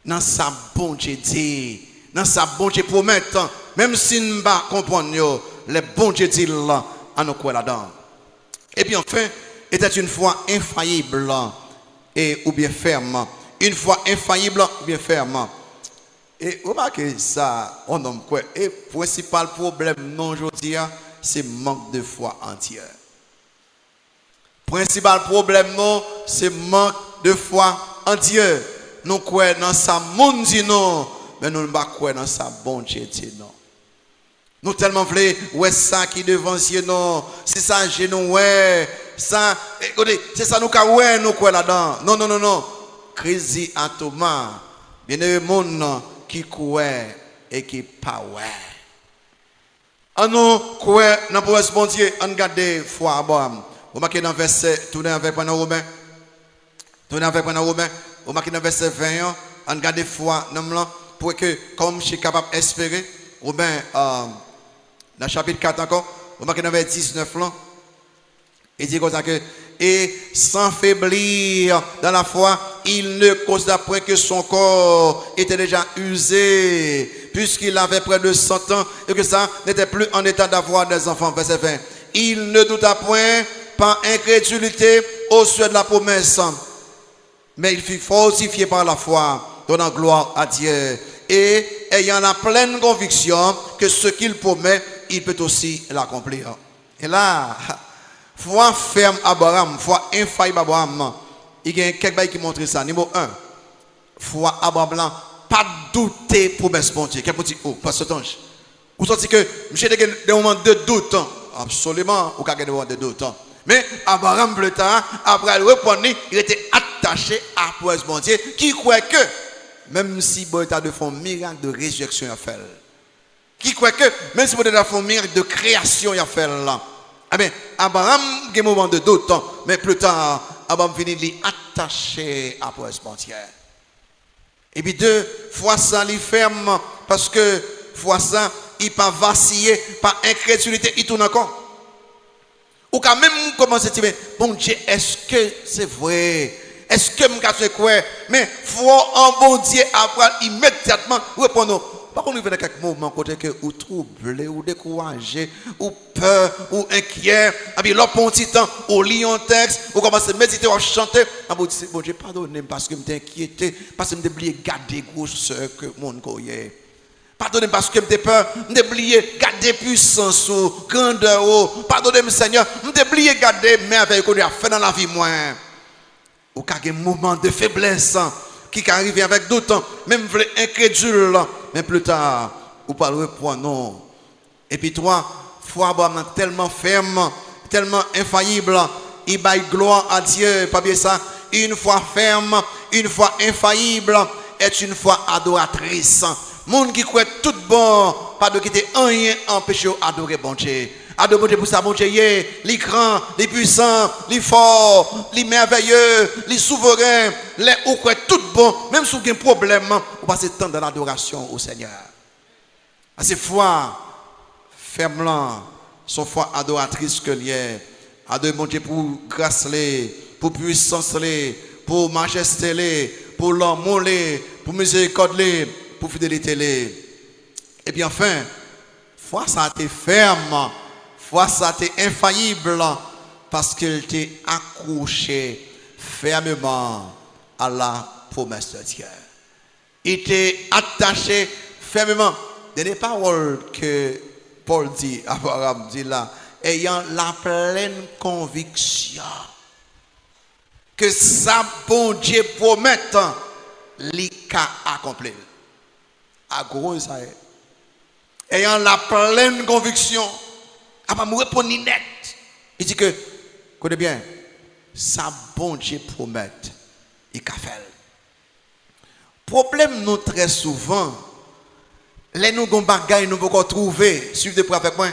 dans sa bonté dit, dans sa bonté promettre, même si nous ne comprenons pas, les bontés dit là, à nous quoi là-dedans. Et puis enfin, était une foi infaillible et ou bien ferme. Une foi infaillible ou bien ferme. Et remarquez ça, on nomme quoi? Et le principal problème non aujourd'hui, c'est manque de foi entière. Principal problème non, c'est manque de foi entière. Nous croyons dans sa monde non, mais nous ne croyons pas dans sa bonté non. Nous tellement voulons ouais ça qui devant non, c'est ça genou ouais, ça écoutez, c'est ça nous ouais nous croyons là-dedans. Non. Crise à Thomas. Bien le monde qui croit et qui pas ouais. On nous croit dans pour bon Dieu, on garde foi Abraham. Vous marquez dans verset tournez avec pendant Romain. Tournez avec pendant Romain. Vous marquez dans verset 20, on garde foi dans pour que comme je suis capable d'espérer, Romain dans chapitre 4 encore, vous marquez dans verset 19 là. Il dit comme ça que et sans faiblir dans la foi, il ne considère point que son corps était déjà usé, puisqu'il avait près de 100 ans et que ça n'était plus en état d'avoir des enfants. Verset 20. Il ne douta point par incrédulité au sujet de la promesse, mais il fut fortifié par la foi, donnant gloire à Dieu, et ayant la pleine conviction que ce qu'il promet, il peut aussi l'accomplir. Et là, foi ferme Abraham, foi infaillible Abraham. Il y a quelqu'un qui montre ça. Numéro 1, foi Abraham, pas douter promesse bon Dieu. Quel petit oh, pas ce temps. Vous sentez que monsieur a des moments de doute. Absolument, ou des moments de doute. Mais Abraham plus tard, après le répondre, il était attaché à la promesse bon Dieu, qui croit que même si bon état de fond miracle de résurrection a fait. Qui croit que même si bon état de fond miracle de création a fait là. Ah ben Abraham a un moment de doute, mais plus tard Abraham finit de attaché à la frontière. Et puis deux fois ça il ferme parce que fois ça il pas vaciller par incrédulité il tourne encore. Ou quand même commencer à dire bon Dieu est-ce que c'est vrai? Est-ce que je crois? Mais faut en bon Dieu après immédiatement répondre. Par contre, il y a quelques moments côté que ou troublé, ou découragé, ou peur, ou inquiet. Et puis, l'autre petit temps, ou lit un texte, ou commence à méditer, ou chanter. Bon Dieu, pardonnez-moi parce que je m'étais inquiété, parce que je m'étais garder grosse que mon courrier. Pardonnez-moi parce que je m'étais peur, je m'étais garder puissance, ou grandeur. Pardonnez-moi Seigneur, je m'étais garder merveille qu'on a fait dans la vie moi. Ou qu'il y a un moment de faiblesse qui arrive avec d'autres, même incrédule, mais plus tard, ou pas le point non. Et puis toi, foi tellement ferme, tellement infaillible, il baille gloire à Dieu, pas bien ça. Une foi ferme, une foi infaillible, est une foi adoratrice. Monde qui croit tout bon, pas de quitter rien empêcher d'adorer bon Dieu. Adorer bon Dieu pour ça, bon Dieu, les grands, les puissants, les forts, les merveilleux, les souverains, les ou quoi tout bon, même si vous avez un problème, vous passez temps dans l'adoration au Seigneur. C'est foi ferme là, son foi adoratrice que lié. Adorer bon Dieu pour grâce, pour puissance, pour majesté, pour l'amour, pour miséricorde, pour fidélité. Et puis enfin, foi ça a été ferme. Foi ça t'est infaillible parce qu'il t'est accroché fermement à la promesse de Dieu. Il t'est attaché fermement. Des paroles que Paul dit, Abraham dit là, ayant la pleine conviction que ça bon Dieu promet, il a accompli. À gros ça est. Ayant la pleine conviction. Ah bah, me répondre net. Il dit que, écoutez bien, ça bon Dieu promet, il a fait. Problème nous très souvent, les nous gon bagaille nous pouvons trouver, suivez pour avec moi.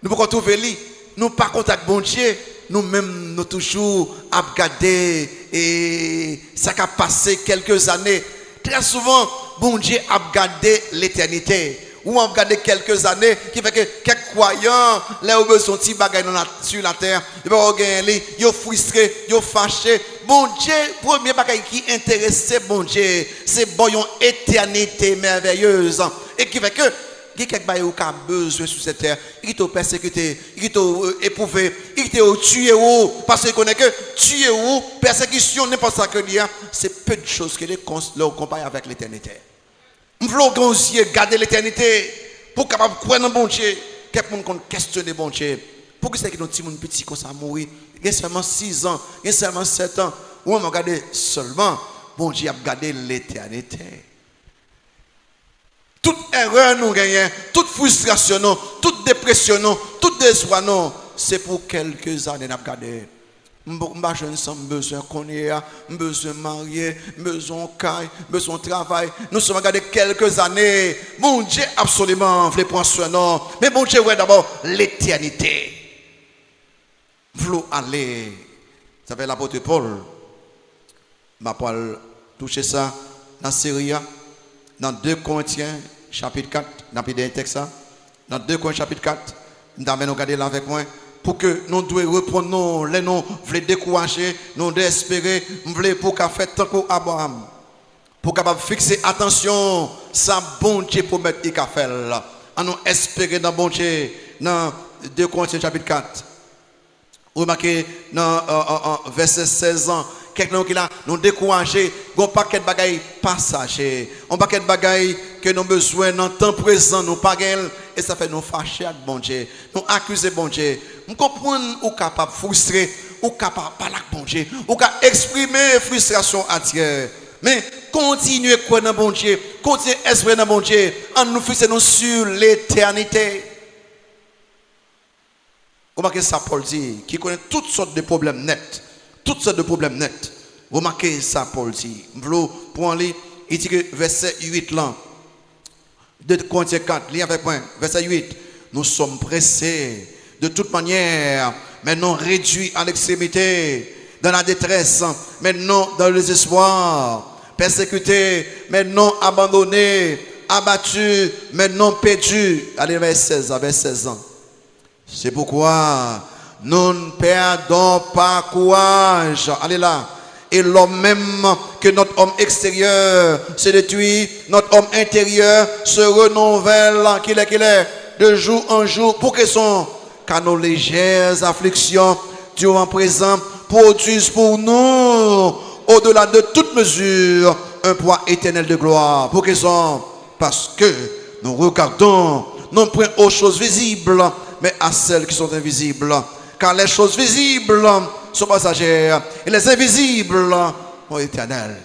Nous pouvons trouver lui, nous pas contact bon Dieu, nous même nous toujours à regarder et ça a passé quelques années. Très souvent, bon Dieu a regardé l'éternité. Ou on regarde quelques années qui fait que quelques croyants là où sont petits bagages sur la terre ils sont frustrés, ils sont fâchés. Bon Dieu, premier bagage qui intéresse bon Dieu, c'est bon une éternité merveilleuse et qui fait que quelques bagages qui a besoin sur cette terre, ils t'ont persécuté, ils t'ont éprouvé, ils t'ont tué parce qu'ils connaissent que tuer ou persécution n'importe ça que il y a, c'est peu de choses que les comparent avec l'éternité. Nous voulons garder l'éternité pour capable croire dans bon Dieu. Quelqu'un qui questionne bon Dieu. Pour que c'est que nos petits petits comme ça mourir, il y a seulement 6 ans, il y a seulement 7 ans. Ou on va regarder seulement bon Dieu a gardé l'éternité. Toute erreur nous gagnons, toute frustration, toute dépression, toute désespoir, c'est pour quelques années nous garder. Je ne sens besoin qu'on ait, besoin de marier, besoin de caille, besoin de travail. Nous sommes regardés quelques années. Mon Dieu, absolument, je prendre soin, non. Mais mon Dieu, ouais, d'abord, l'éternité. Vous allez, ça fait l'apôtre Paul. Je vais toucher ça dans Syrie, dans 2 Corinthiens, chapitre 4, dans le texte, dans 2 Corinthiens, chapitre 4. Nous allons regarder là avec moi. Pour que nous devons reprendre les noms, voulons décourager, nous devons espérer, pour qu'à faire tant qu'Abraham, pour capable fixer attention, ça bon Dieu promet qu'il a fait là. Nous espérer dans bon Dieu, dans 2 Corinthiens chapitre 4. Remarquez dans verset 16 ans, quelqu'un qui là nous décourager, un paquet de bagailles passager, un paquet de bagailles que nous avons besoin dans le temps présent, nous pas et ça fait nous fâcher avec bon Dieu, nous accuser bon Dieu. Nous comprenons ou capable frustrer, ou capable parler avec bon Dieu, ou capable exprimer frustration à Dieu. Mais continuez à croire dans bon Dieu, continuez à espérer dans bon Dieu, en nous fixant sur l'éternité. Remarquez ça, Paul dit, qui connaît toutes sortes de problèmes nets. Toutes sortes de problèmes nets. Remarquez ça, Paul dit. Pour aller il dit que verset 8 là, de Corinthiens 4, lis avec moi, verset 8, nous sommes pressés, de toute manière, maintenant réduits à l'extrémité, dans la détresse, maintenant dans le désespoir, persécutés, maintenant abandonnés, abattus, maintenant perdus. Allez, verset 16 ans. C'est pourquoi nous ne perdons pas courage. Allez là. Et l'homme même que notre homme extérieur se détruit, notre homme intérieur se renouvelle, qu'il est, de jour en jour. Pour que son, car nos légères afflictions du moment présent produisent pour nous, au-delà de toute mesure, un poids éternel de gloire. Pour que son, parce que nous regardons non point aux choses visibles, mais à celles qui sont invisibles. Car les choses visibles sont passagères et les invisibles sont éternelles.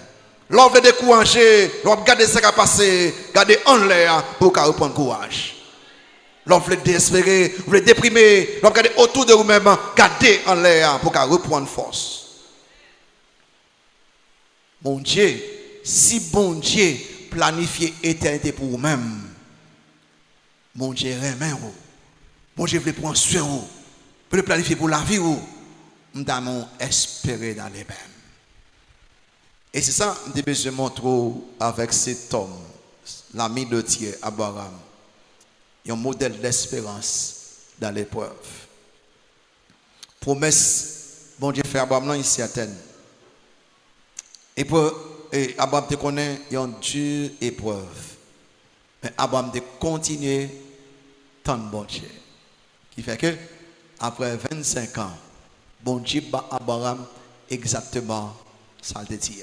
L'on veut décourager, l'on veut garder ce qui a passé, garder en l'air pour qu'on reprenne courage. L'on veut désespérer, l'on veut déprimer, l'on veut garder autour de vous-même, garder en l'air pour qu'on reprenne force. Mon Dieu, si bon Dieu planifie éternité pour vous-même, mon Dieu remet vous. Mon Dieu veut prendre soin vous. Veut planifier pour la vie vous. Nous devons espérer dans les mêmes. Et c'est ça que je montre avec cet homme, l'ami de Dieu, Abraham. Il y a un modèle d'espérance dans l'épreuve. Promesse, bon Dieu fait Abraham, non, il est certaine. Et Abraham te connaît, il y a une dure épreuve. Mais Abraham te continue tant de bon Dieu. Qui fait que, après 25 ans, bon Dieu bat Abraham exactement ça le dit.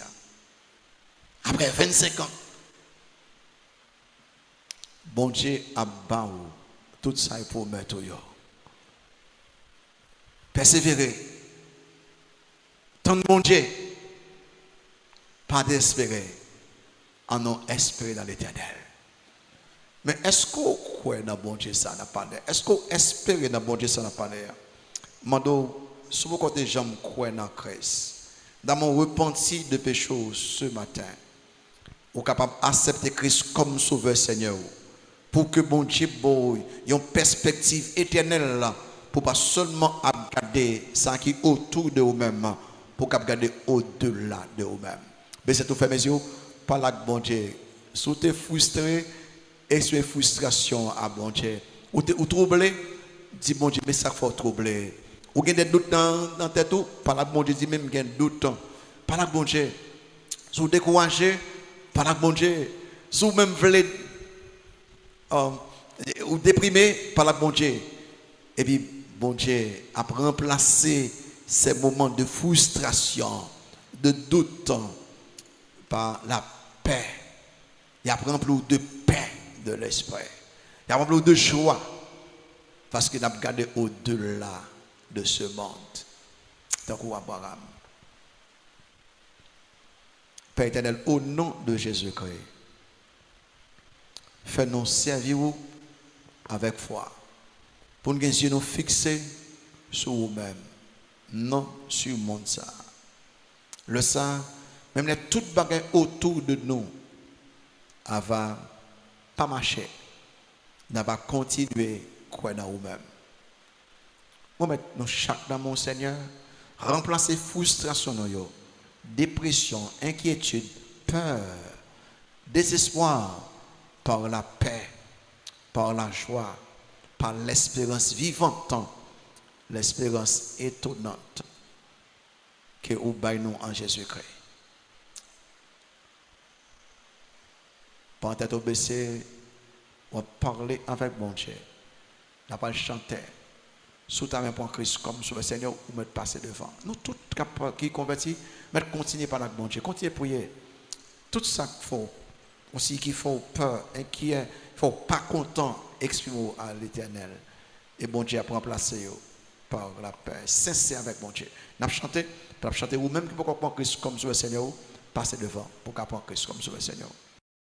Après 25 ans, bon Dieu a battu tout ça pour mettre au yo. Persévérer. Tant de bon Dieu, pas d'espérer, en non espérer dans l'éternel. Mais est-ce qu'on croit dans bon Dieu ça n'a pas l'air? Est-ce qu'on espère dans bon Dieu ça n'a pas l'air? Mando, sur mon côté, j'aime croire dans Christ. Dans mon repenti de péché ce matin, vous êtes capable d'accepter Christ comme sauveur Seigneur. Pour que bon Dieu ait une perspective éternelle pour pas seulement regarder ça qui est autour de vous-même, pour regarder au-delà de vous-même. Mais c'est tout fait mes yeux, par là que bon Dieu, si vous êtes frustré, et sur frustration à bon Dieu, ou troublé, dis bon Dieu, mais ça faut troubler. Ou avez des doutes dans tête tout, par là que bon Dieu dit même qu'il y a des doutes. Par là que bon Dieu, si vous découragez, par là que bon Dieu, si vous même voulez ou déprimé, par là que bon Dieu. Et puis bon Dieu a remplacé ces moments de frustration, de doute par la paix. Il a rempli de paix de l'esprit. Il a rempli de joie. Parce qu'il a regardé au-delà de ce monde. Tant qu'Abraham. Père éternel, au nom de Jésus-Christ, fais-nous servir avec foi. Pour nous nous fixer sur nous-mêmes. Non sur le monde. Le sang, même les toutes bagages autour de nous, va pas marcher. N'a pas continuer à croire dans nous-mêmes. Nous chaque dans mon Seigneur, remplacer frustration, dépression, inquiétude, peur, désespoir par la paix, par la joie, par l'espérance vivante, l'espérance étonnante que nous avons en Jésus-Christ. Pendant tête baissée, on va parler avec mon Dieu. On va chanter. Sous ta main pour Christ, comme sur le Seigneur, ou mettre passer devant. Nous, tous qui convertis, mettre continuer par la bon Dieu. Continuer à prier. Tout ça qu'il faut, aussi qu'il faut peur, inquiet, il ne faut pas content, exprimer à l'éternel. Et bon Dieu a remplacé par la paix. Sincère avec mon Dieu. Nous avons chanté, ou même qui peut prendre Christ comme sur le Seigneur, passer devant pour qu'on prenne Christ comme sur le Seigneur.